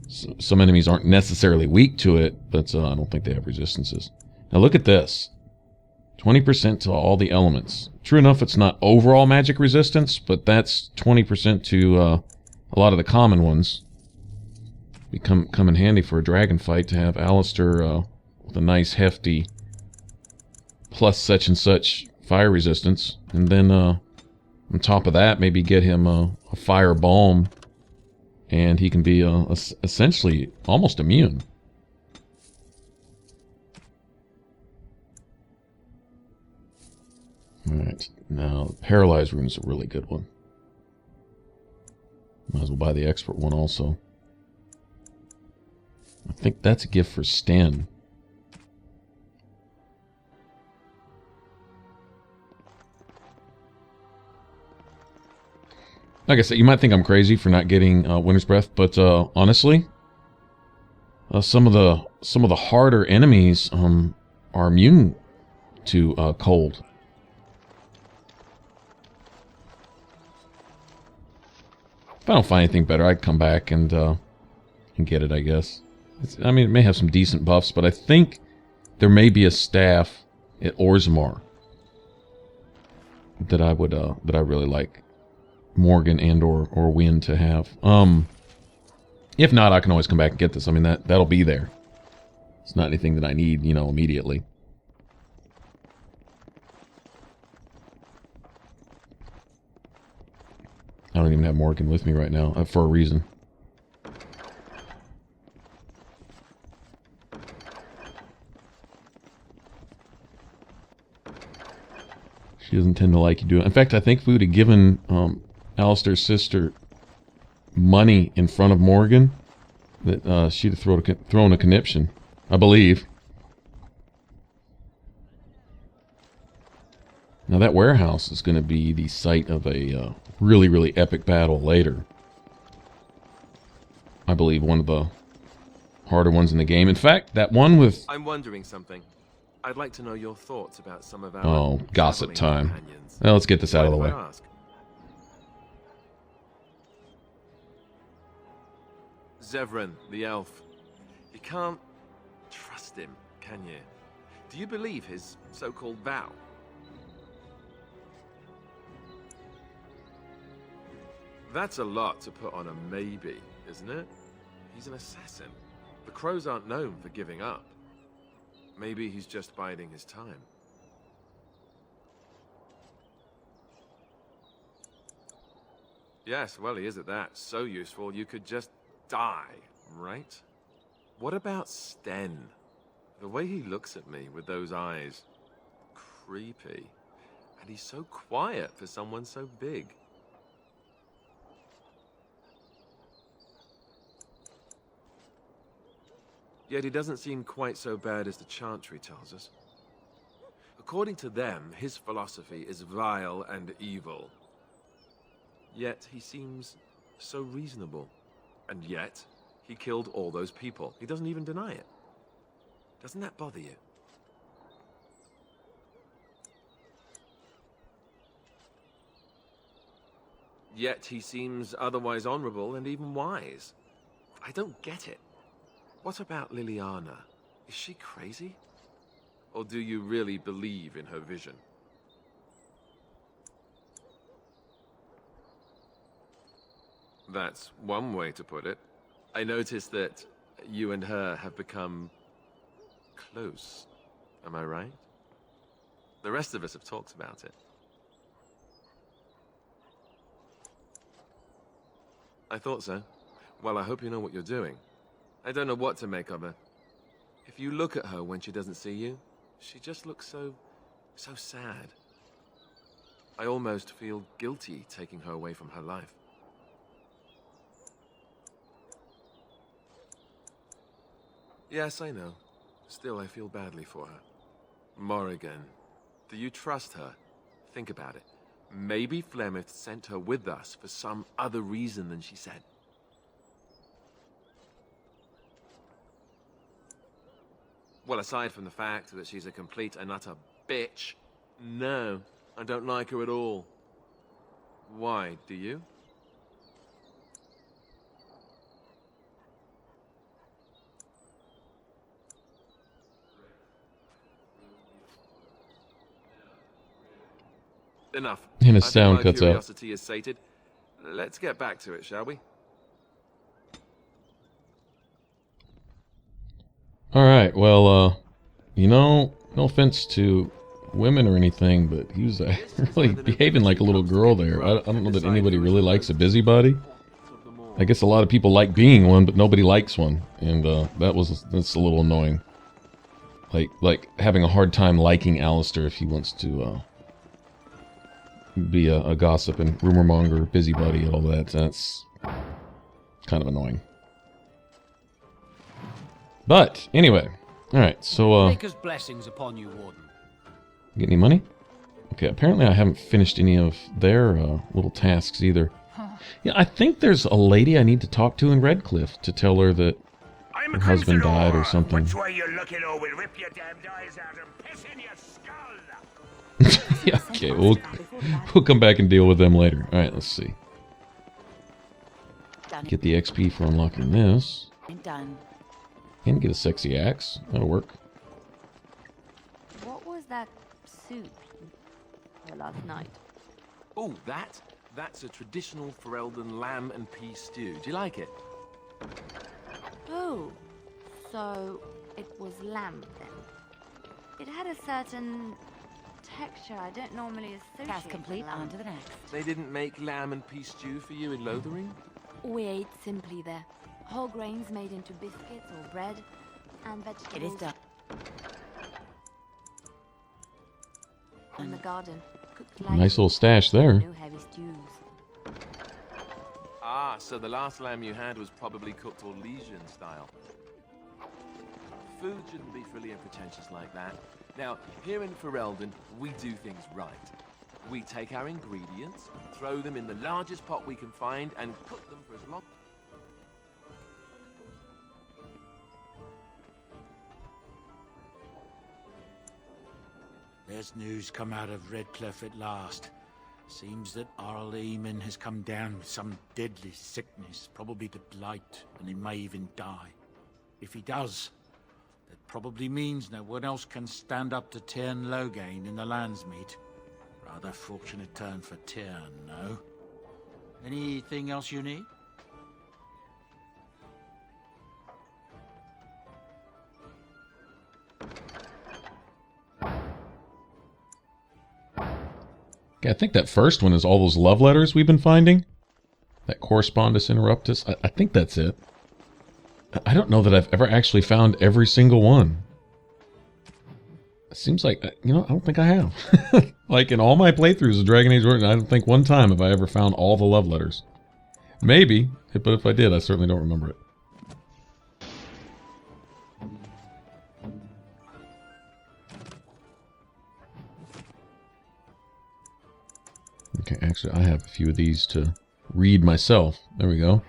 Some enemies aren't necessarily weak to it, but I don't think they have resistances. Now look at this. 20% to all the elements. True enough, it's not overall magic resistance, but that's 20% to a lot of the common ones. Come in handy for a dragon fight to have Alistair with a nice hefty plus such and such fire resistance, and then on top of that, maybe get him a fire balm, and he can be essentially almost immune. Alright, now the Paralyzed Rune is a really good one. Might as well buy the Expert one also. I think that's a gift for Sten. Like I said, you might think I'm crazy for not getting Winter's Breath, but honestly, some of the harder enemies are immune to cold. If I don't find anything better, I'd come back and get it, I guess. I mean, it may have some decent buffs, but I think there may be a staff at Orzammar that I really like Morgan and or Wynn to have. If not, I can always come back and get this. I mean, that'll be there. It's not anything that I need, you know, immediately. I don't even have Morgan with me right now, for a reason. She doesn't tend to like you doing it. In fact, I think if we would have given Alistair's sister money in front of Morgan, that she'd have thrown a conniption, I believe. Now that warehouse is going to be the site of a really, really epic battle later. I believe one of the harder ones in the game. In fact, that one with... I'm wondering something. I'd like to know your thoughts about some of our... Oh, gossip time. Well, let's get this out of the way. Zevran, the elf. You can't trust him, can you? Do you believe his so-called vow? That's a lot to put on a maybe, isn't it? He's an assassin. The crows aren't known for giving up. Maybe he's just biding his time. Yes, well, he is at that. So useful, you could just die, right? What about Sten? The way he looks at me with those eyes. Creepy. And he's so quiet for someone so big. Yet he doesn't seem quite so bad as the Chantry tells us. According to them, his philosophy is vile and evil. Yet he seems so reasonable. And yet, he killed all those people. He doesn't even deny it. Doesn't that bother you? Yet he seems otherwise honorable and even wise. I don't get it. What about Liliana? Is she crazy? Or do you really believe in her vision? That's one way to put it. I noticed that you and her have become close. Am I right? The rest of us have talked about it. I thought so. Well, I hope you know what you're doing. I don't know what to make of her. If you look at her when she doesn't see you, she just looks so sad. I almost feel guilty taking her away from her life. Yes, I know. Still, I feel badly for her. Morrigan, do you trust her? Think about it. Maybe Flemeth sent her with us for some other reason than she said. Well, aside from the fact that she's a complete and utter bitch, no, I don't like her at all. Why, do you? Enough. And his I think sound my cuts out. curiosity is sated. Let's get back to it, shall we? Alright, well, you know, no offense to women or anything, but he was really behaving like a little girl there. I don't know that anybody really likes a busybody. I guess a lot of people like being one, but nobody likes one. And that's a little annoying. Like having a hard time liking Alistair if he wants to be a gossip and rumor monger, busybody, all that. That's kind of annoying. But anyway, all right. So Maker's blessings upon you, Warden. get any money? Okay. Apparently, I haven't finished any of their little tasks either. Yeah, I think there's a lady I need to talk to in Redcliffe to tell her that her husband died or something. Which way you're looking, or we'll rip your damned eyes out and piss in your skull. Yeah. Okay. We'll come back and deal with them later. All right. Let's see. Get the XP for unlocking this. Done. And get a sexy axe. That'll work. What was that soup last night? Oh, that's a traditional Ferelden lamb and pea stew. Do you like it? Oh, so it was lamb then. It had a certain texture I don't normally associate. Task complete. with lamb. On to the next. They didn't make lamb and pea stew for you in Lothering? We ate simply there. Whole grains made into biscuits or bread, and vegetables. It is done. In the garden. Cooked light. Nice little stash there. No heavy stews. Ah, so the last lamb you had was probably cooked Orlesian style. Food shouldn't be frilly and pretentious like that. Now, here in Ferelden, we do things right. We take our ingredients, throw them in the largest pot we can find, and cook them for as long... There's news come out of Redcliffe at last. Seems that Arl Eamon has come down with some deadly sickness, probably the blight, and he may even die. If he does, that probably means no one else can stand up to Tyrn Loghain in the Landsmeet. Rather fortunate turn for Tyrn, no? Anything else you need? Okay, I think that first one is all those love letters we've been finding. That Correspondus Interruptus. I think that's it. I don't know that I've ever actually found every single one. It seems like, you know, I don't think I have. Like in all my playthroughs of Dragon Age Origins, I don't think one time have I ever found all the love letters. Maybe, but if I did, I certainly don't remember it. Okay, actually, I have a few of these to read myself. There we go.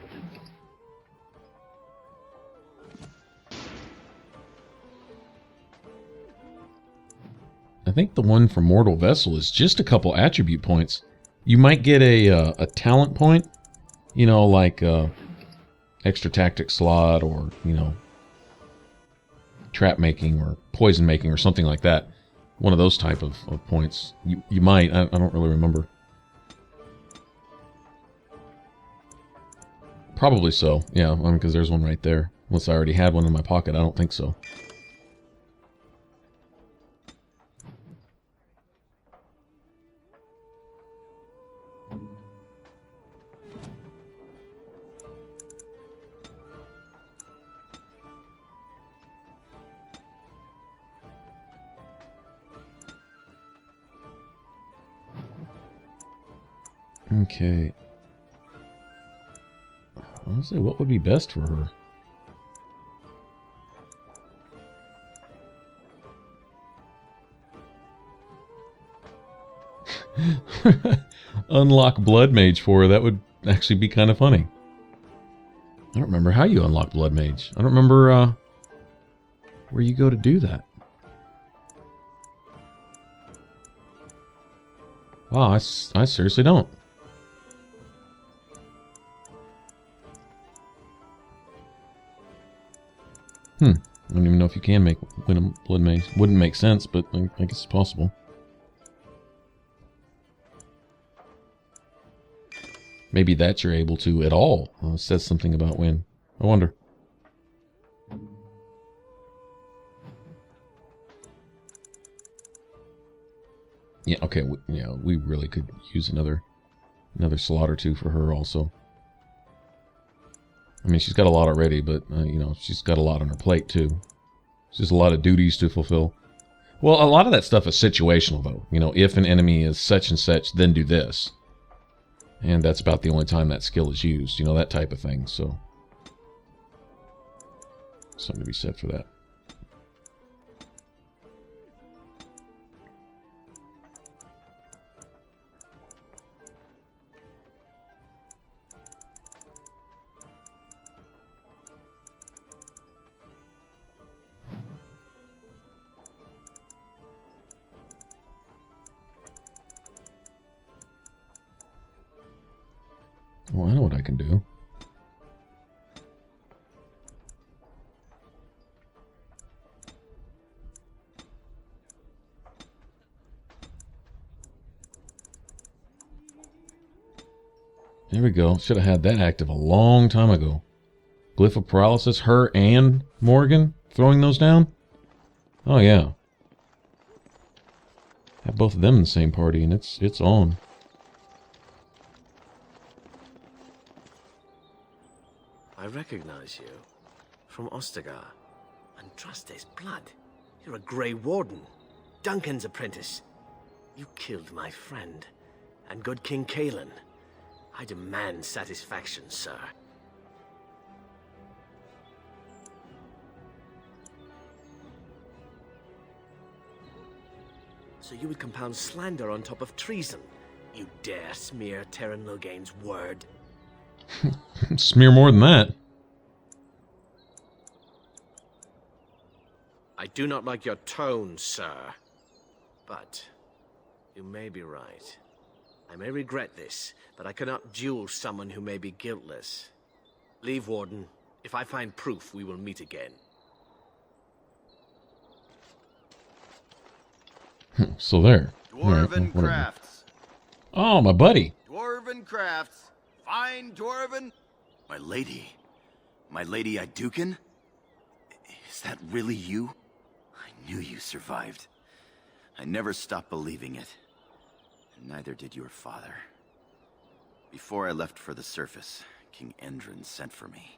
I think the one for Mortal Vessel is just a couple attribute points. You might get a talent point, you know, like extra tactic slot, or, you know, trap making or poison making or something like that. One of those type of points. You might. I don't really remember. Probably so, yeah, because there's one right there. Unless I already had one in my pocket, I don't think so. Okay. Honestly, what would be best for her? Unlock Blood Mage for her. That would actually be kind of funny. I don't remember how you unlock Blood Mage. I don't remember where you go to do that. Wow, I seriously don't. I don't even know if you can win a Blood Mage. Wouldn't make sense, but I guess it's possible. Maybe that you're able to at all. It says something about when. I wonder. Yeah, okay. We really could use another slot or two for her also. I mean, she's got a lot already, but, she's got a lot on her plate, too. There's a lot of duties to fulfill. Well, a lot of that stuff is situational, though. If an enemy is such and such, then do this. And that's about the only time that skill is used. That type of thing, so. Something to be said for that. Well, I know what I can do. There we go. Should have had that active a long time ago. Glyph of Paralysis, her and Morgan throwing those down? Oh, yeah. Have both of them in the same party, and it's on. I recognize you. From Ostagar. And Truste's blood. You're a Grey Warden. Duncan's apprentice. You killed my friend. And good King Kalen. I demand satisfaction, sir. So you would compound slander on top of treason? You dare smear Terran Loghain's word? Smear more than that. I do not like your tone, sir. But you may be right. I may regret this, but I cannot duel someone who may be guiltless. Leave, Warden. If I find proof, we will meet again. So there. Dwarven crafts. Oh, my buddy. Dwarven crafts. Fine dwarven. My lady. My lady Iduken? Is that really you? I knew you survived. I never stopped believing it. And neither did your father. Before I left for the surface, King Endrin sent for me.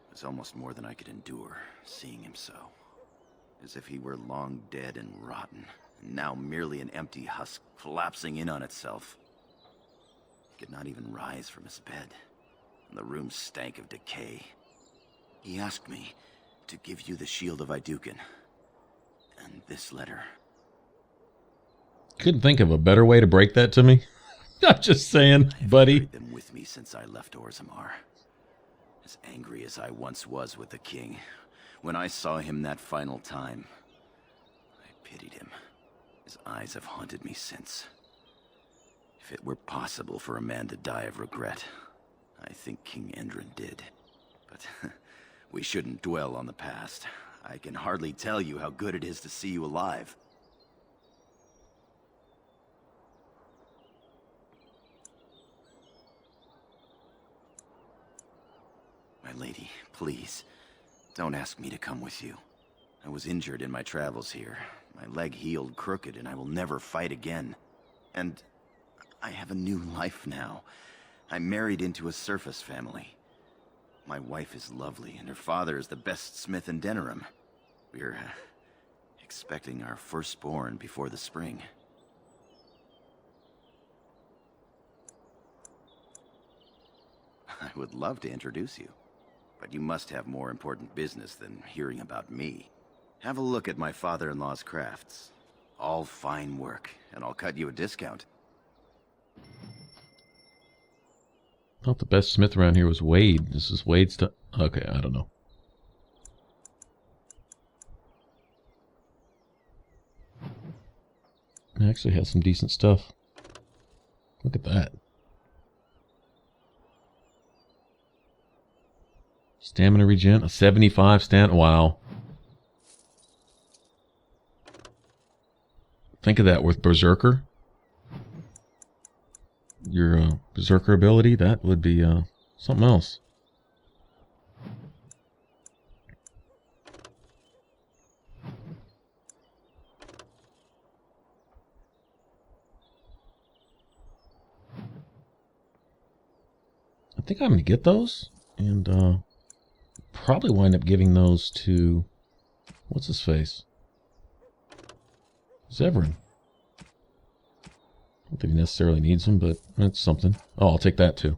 It was almost more than I could endure, seeing him so. As if he were long dead and rotten, and now merely an empty husk collapsing in on itself. He could not even rise from his bed, and the room stank of decay. He asked me to give you the shield of Iduken, and this letter. Couldn't think of a better way to break that to me. I'm just saying, buddy. I've carried them with me since I left Orzammar. As angry as I once was with the king, when I saw him that final time, I pitied him. His eyes have haunted me since. If it were possible for a man to die of regret, I think King Endrin did. But we shouldn't dwell on the past. I can hardly tell you how good it is to see you alive. My lady, please, don't ask me to come with you. I was injured in my travels here. My leg healed crooked, and I will never fight again. And I have a new life now. I'm married into a surface family. My wife is lovely, and her father is the best smith in Denerim. We're expecting our firstborn before the spring. I would love to introduce you. But you must have more important business than hearing about me. Have a look at my father-in-law's crafts. All fine work, and I'll cut you a discount. Thought the best smith around here was Wade. This is Wade's stuff. Okay, I don't know. It actually has some decent stuff. Look at that. Stamina regen, a 75 stamina. Wow. Think of that with Berserker. Your Berserker ability, that would be something else. I think I'm going to get those, and probably wind up giving those to, what's his face? Zevran. I don't think he necessarily needs them, but that's something. Oh, I'll take that too.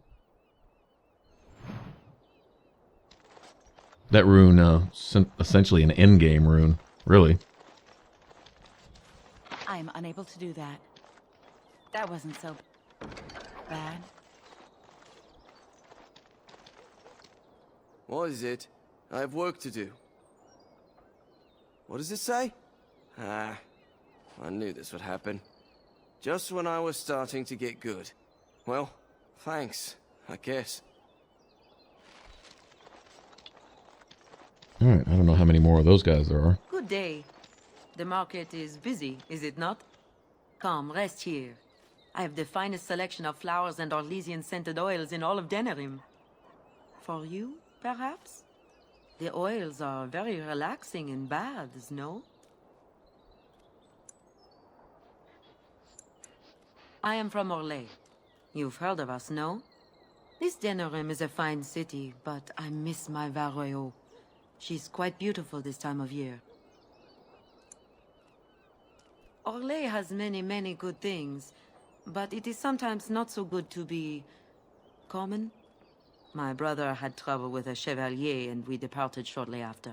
That rune, essentially an endgame rune, really. I am unable to do that. That wasn't so bad. What is it? I have work to do. What does it say? Ah, I knew this would happen. Just when I was starting to get good. Well, thanks, I guess. Alright, I don't know how many more of those guys there are. Good day. The market is busy, is it not? Come, rest here. I have the finest selection of flowers and Orlesian scented oils in all of Denerim. For you, perhaps? The oils are very relaxing in baths, no? I am from Orlais. You've heard of us, no? This Denerim is a fine city, but I miss my Varroyo. She's quite beautiful this time of year. Orlais has many good things, but it is sometimes not so good to be common. My brother had trouble with a chevalier, and we departed shortly after.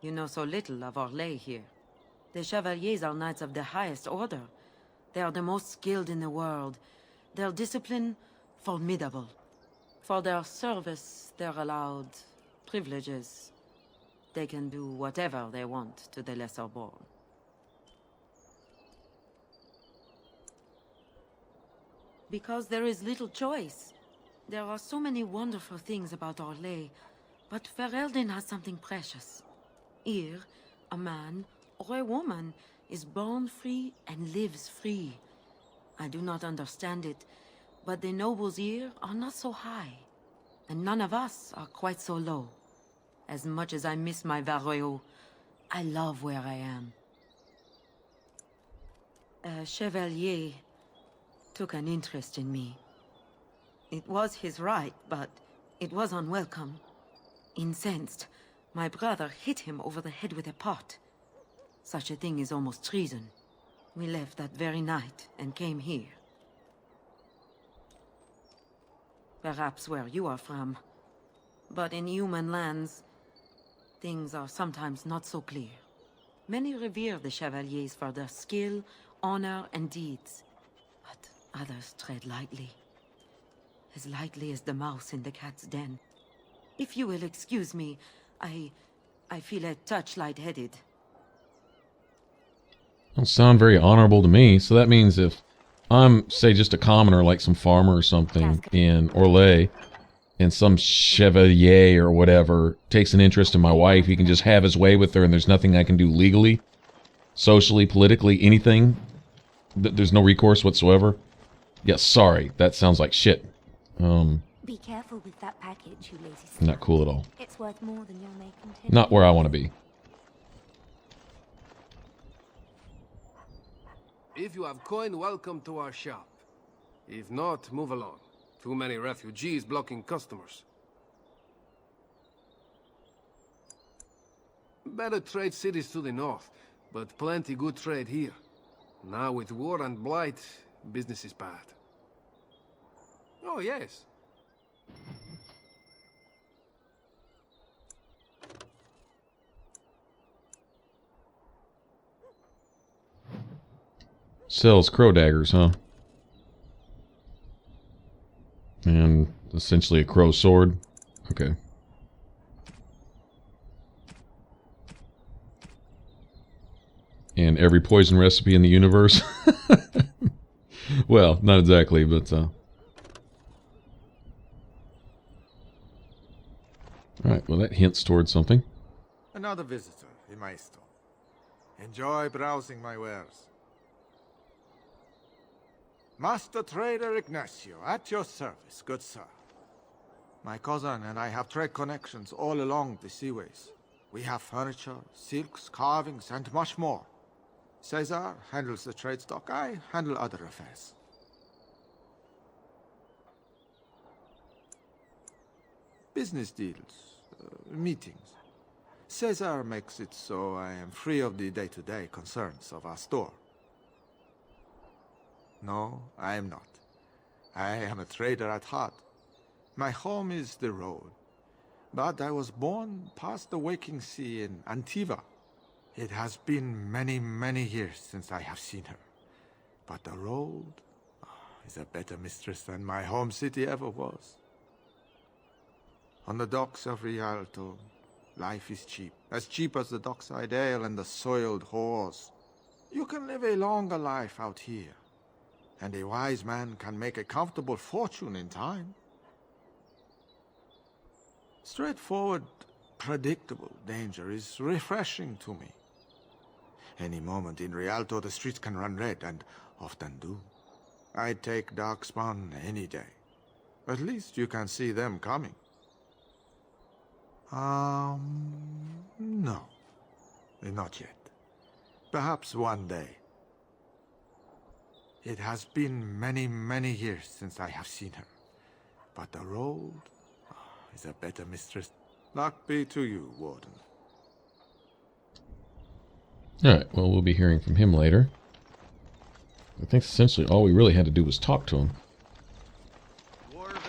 You know so little of Orlais here. The chevaliers are knights of the highest order. They are the most skilled in the world. Their discipline, formidable. For their service, they're allowed privileges. They can do whatever they want to the lesser born. Because there is little choice. There are so many wonderful things about Orlais, but Ferelden has something precious. Here, a man or a woman is born free and lives free. I do not understand it, but the nobles here are not so high, and none of us are quite so low. As much as I miss my Varroyo, I love where I am. A chevalier took an interest in me. It was his right, but it was unwelcome. Incensed, my brother hit him over the head with a pot. Such a thing is almost treason. We left that very night and came here. Perhaps where you are from. But in human lands, things are sometimes not so clear. Many revere the Chevaliers for their skill, honor, and deeds. But others tread lightly. As lightly as the mouse in the cat's den. If you will excuse me, I feel a touch lightheaded. Don't sound very honorable to me, so that means if I'm, say, just a commoner, like some farmer or something in Orlais, and some chevalier or whatever takes an interest in my wife, he can just have his way with her and there's nothing I can do legally, socially, politically, anything. There's no recourse whatsoever. Yeah, sorry, that sounds like shit. Be careful with that package, you lazy slut. Not cool at all. It's worth more than you'll make contend. Not where I want to be. If you have coin, welcome to our shop. If not, move along. Too many refugees blocking customers. Better trade cities to the north, but plenty good trade here. Now with war and blight, business is bad. Oh, yes. Sells crow daggers, huh? And essentially a crow sword. Okay. And every poison recipe in the universe. Well, not exactly, but Alright, well that hints towards something. Another visitor in my store. Enjoy browsing my wares. Master Trader Ignacio, at your service, good sir. My cousin and I have trade connections all along the seaways. We have furniture, silks, carvings, and much more. Cesar handles the trade stock, I handle other affairs. Business deals, meetings. Cesar makes it so I am free of the day-to-day concerns of our store. No, I am not. I am a trader at heart. My home is the road, but I was born past the waking sea in Antiva. It has been many, many years since I have seen her. But the road is a better mistress than my home city ever was. On the docks of Rialto, life is cheap. As cheap as the dockside ale and the soiled whores. You can live a longer life out here. And a wise man can make a comfortable fortune in time. Straightforward, predictable danger is refreshing to me. Any moment in Rialto, the streets can run red, and often do. I'd take Darkspawn any day. At least you can see them coming. No. Not yet. Perhaps one day. It has been many, many years since I have seen her. But the road is a better mistress. Luck be to you, Warden. Alright, well, we'll be hearing from him later. I think essentially all we really had to do was talk to him.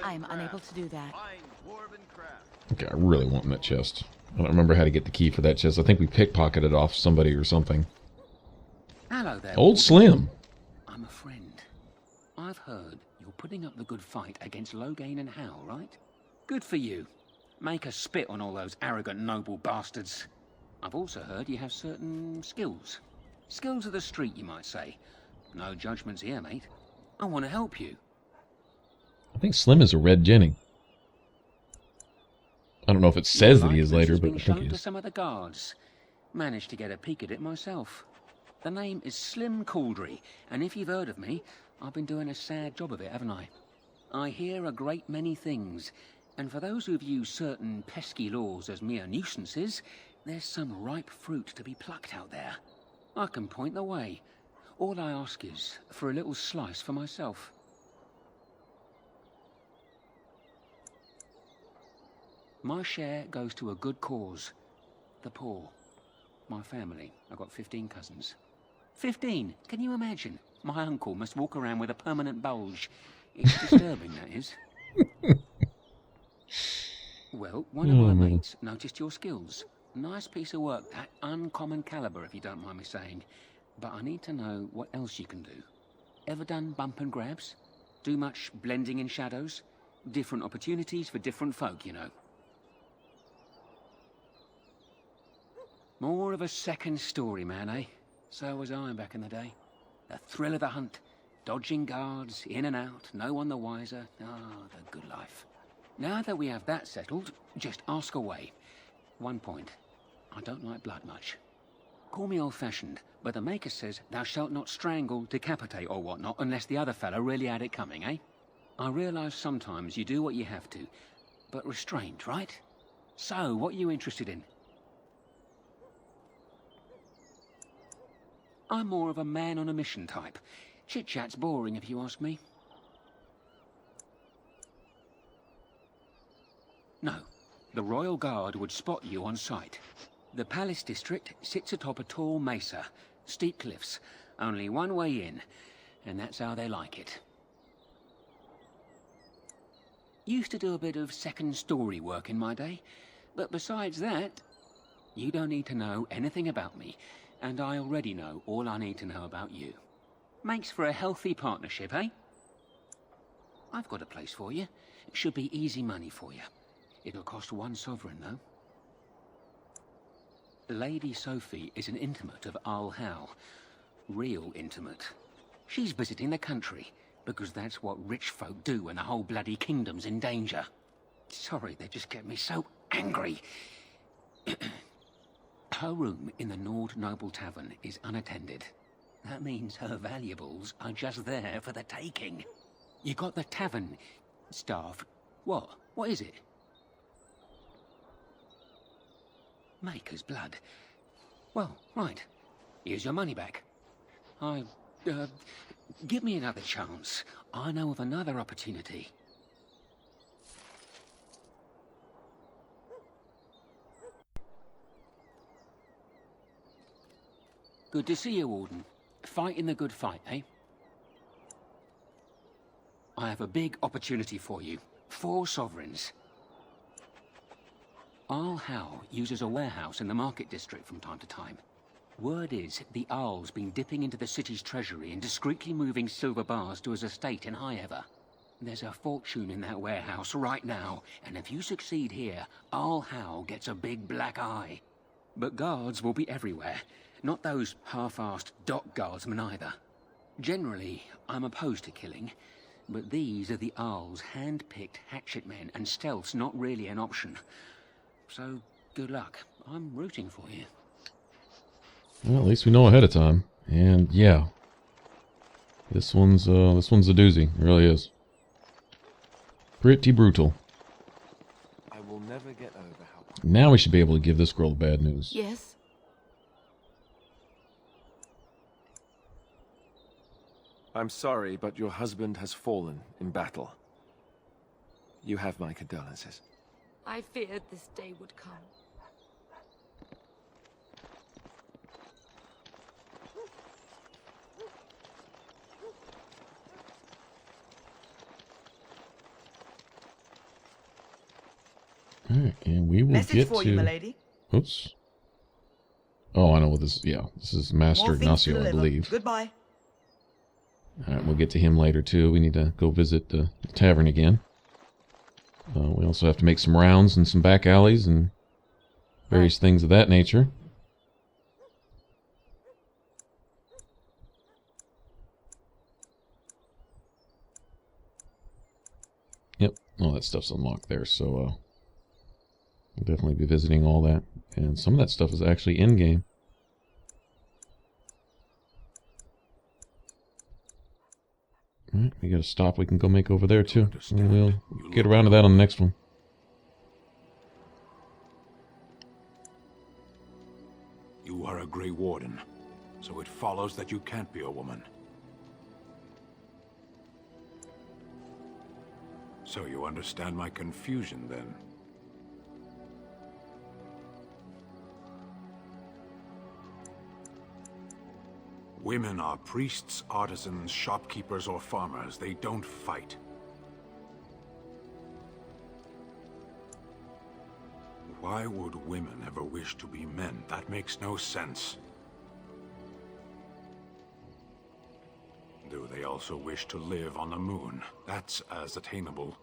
I'm unable to do that. Okay, I really want that chest. I don't remember how to get the key for that chest. I think we pickpocketed off somebody or something. Hello there. Old Slim. I'm a friend. I've heard you're putting up the good fight against Loghain and Hal, right? Good for you. Make us spit on all those arrogant noble bastards. I've also heard you have certain skills. Skills of the street, you might say. No judgments here, mate. I want to help you. I think Slim is a Red Jennings. I don't know if it says that he is later, but I think he to is. some of the guards. Managed to get a peek at it myself. The name is Slim Cauldry, and if you've heard of me, I've been doing a sad job of it, haven't I? I hear a great many things, and for those who view certain pesky laws as mere nuisances, there's some ripe fruit to be plucked out there. I can point the way. All I ask is for a little slice for myself. My share goes to a good cause. The poor. My family. I've got 15 cousins. 15! Can you imagine? My uncle must walk around with a permanent bulge. It's disturbing, that is. Well, one of my mates noticed your skills. Nice piece of work, that. Uncommon caliber, if you don't mind me saying. But I need to know what else you can do. Ever done bump and grabs? Do much blending in shadows? Different opportunities for different folk, you know. More of a second story man, eh? So was I back in the day. The thrill of the hunt. Dodging guards, in and out, no one the wiser. Ah, the good life. Now that we have that settled, just ask away. One point. I don't like blood much. Call me old-fashioned, but the Maker says thou shalt not strangle, decapitate or whatnot unless the other fellow really had it coming, eh? I realise sometimes you do what you have to, but restrained, right? So, what are you interested in? I'm more of a man on a mission type. Chit-chat's boring if you ask me. No, the Royal Guard would spot you on sight. The Palace District sits atop a tall mesa, steep cliffs, only one way in, and that's how they like it. Used to do a bit of second story work in my day, but besides that, you don't need to know anything about me, and I already know all I need to know about you. Makes for a healthy partnership, eh? I've got a place for you. It should be easy money for you. It'll cost 1 sovereign, though. Lady Sophie is an intimate of Al Hal. Real intimate. She's visiting the country, because that's what rich folk do when the whole bloody kingdom's in danger. Sorry, they just get me so angry. Her room in the Nord Noble Tavern is unattended. That means her valuables are just there for the taking. You got the tavern staff. What? What is it? Maker's blood. Well, right. Here's your money back. Give me another chance. I know of another opportunity. Good to see you, Warden. Fighting the good fight, eh? I have a big opportunity for you. 4 sovereigns. Al Hal uses a warehouse in the market district from time to time. Word is the Arl's been dipping into the city's treasury and discreetly moving silver bars to his estate in Highever. There's a fortune in that warehouse right now, and if you succeed here, Al Hal gets a big black eye. But guards will be everywhere. Not those half-assed dock guardsmen either. Generally, I'm opposed to killing, but these are the Arl's hand-picked hatchet men, and stealth's not really an option. So, good luck. I'm rooting for you. Well, at least we know ahead of time. And yeah, this one's a doozy. It really is. Pretty brutal. I will never get over how... Now we should be able to give this girl the bad news. Yes? I'm sorry, but your husband has fallen in battle. You have my condolences. I feared this day would come. Alright, and we will Message get for to... you, milady. Oops. Oh, I know what this is. Yeah, this is Master More things to Ignacio, I deliver. believe. Goodbye. Alright, we'll get to him later, too. We need to go visit the tavern again. We also have to make some rounds in some back alleys and various things of that nature. Yep, all that stuff's unlocked there, so we'll definitely be visiting all that. And some of that stuff is actually in-game. Alright, we got a stop we can go make over there too. And we'll get around to that on the next one. You are a Grey Warden, so it follows that you can't be a woman. So you understand my confusion, then? Women are priests, artisans, shopkeepers, or farmers. They don't fight. Why would women ever wish to be men? That makes no sense. Do they also wish to live on the moon? That's as attainable.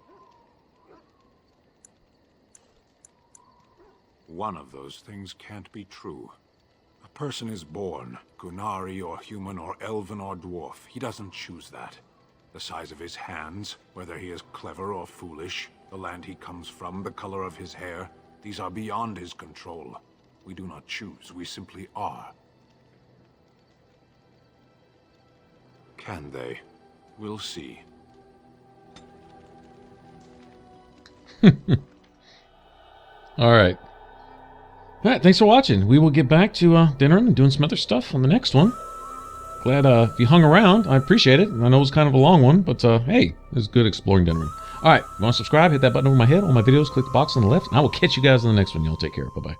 One of those things can't be true. A person is born, Gunari or human or elven or dwarf. He doesn't choose that. The size of his hands, whether he is clever or foolish, the land he comes from, the color of his hair, these are beyond his control. We do not choose, we simply are. Can they? We'll see. Alright. Alright, thanks for watching. We will get back to Denerim and doing some other stuff on the next one. Glad if you hung around. I appreciate it. I know it was kind of a long one, but hey, it was good exploring Denerim. Alright, if you want to subscribe, hit that button over my head. All my videos, click the box on the left, and I will catch you guys in the next one. Y'all take care. Bye-bye.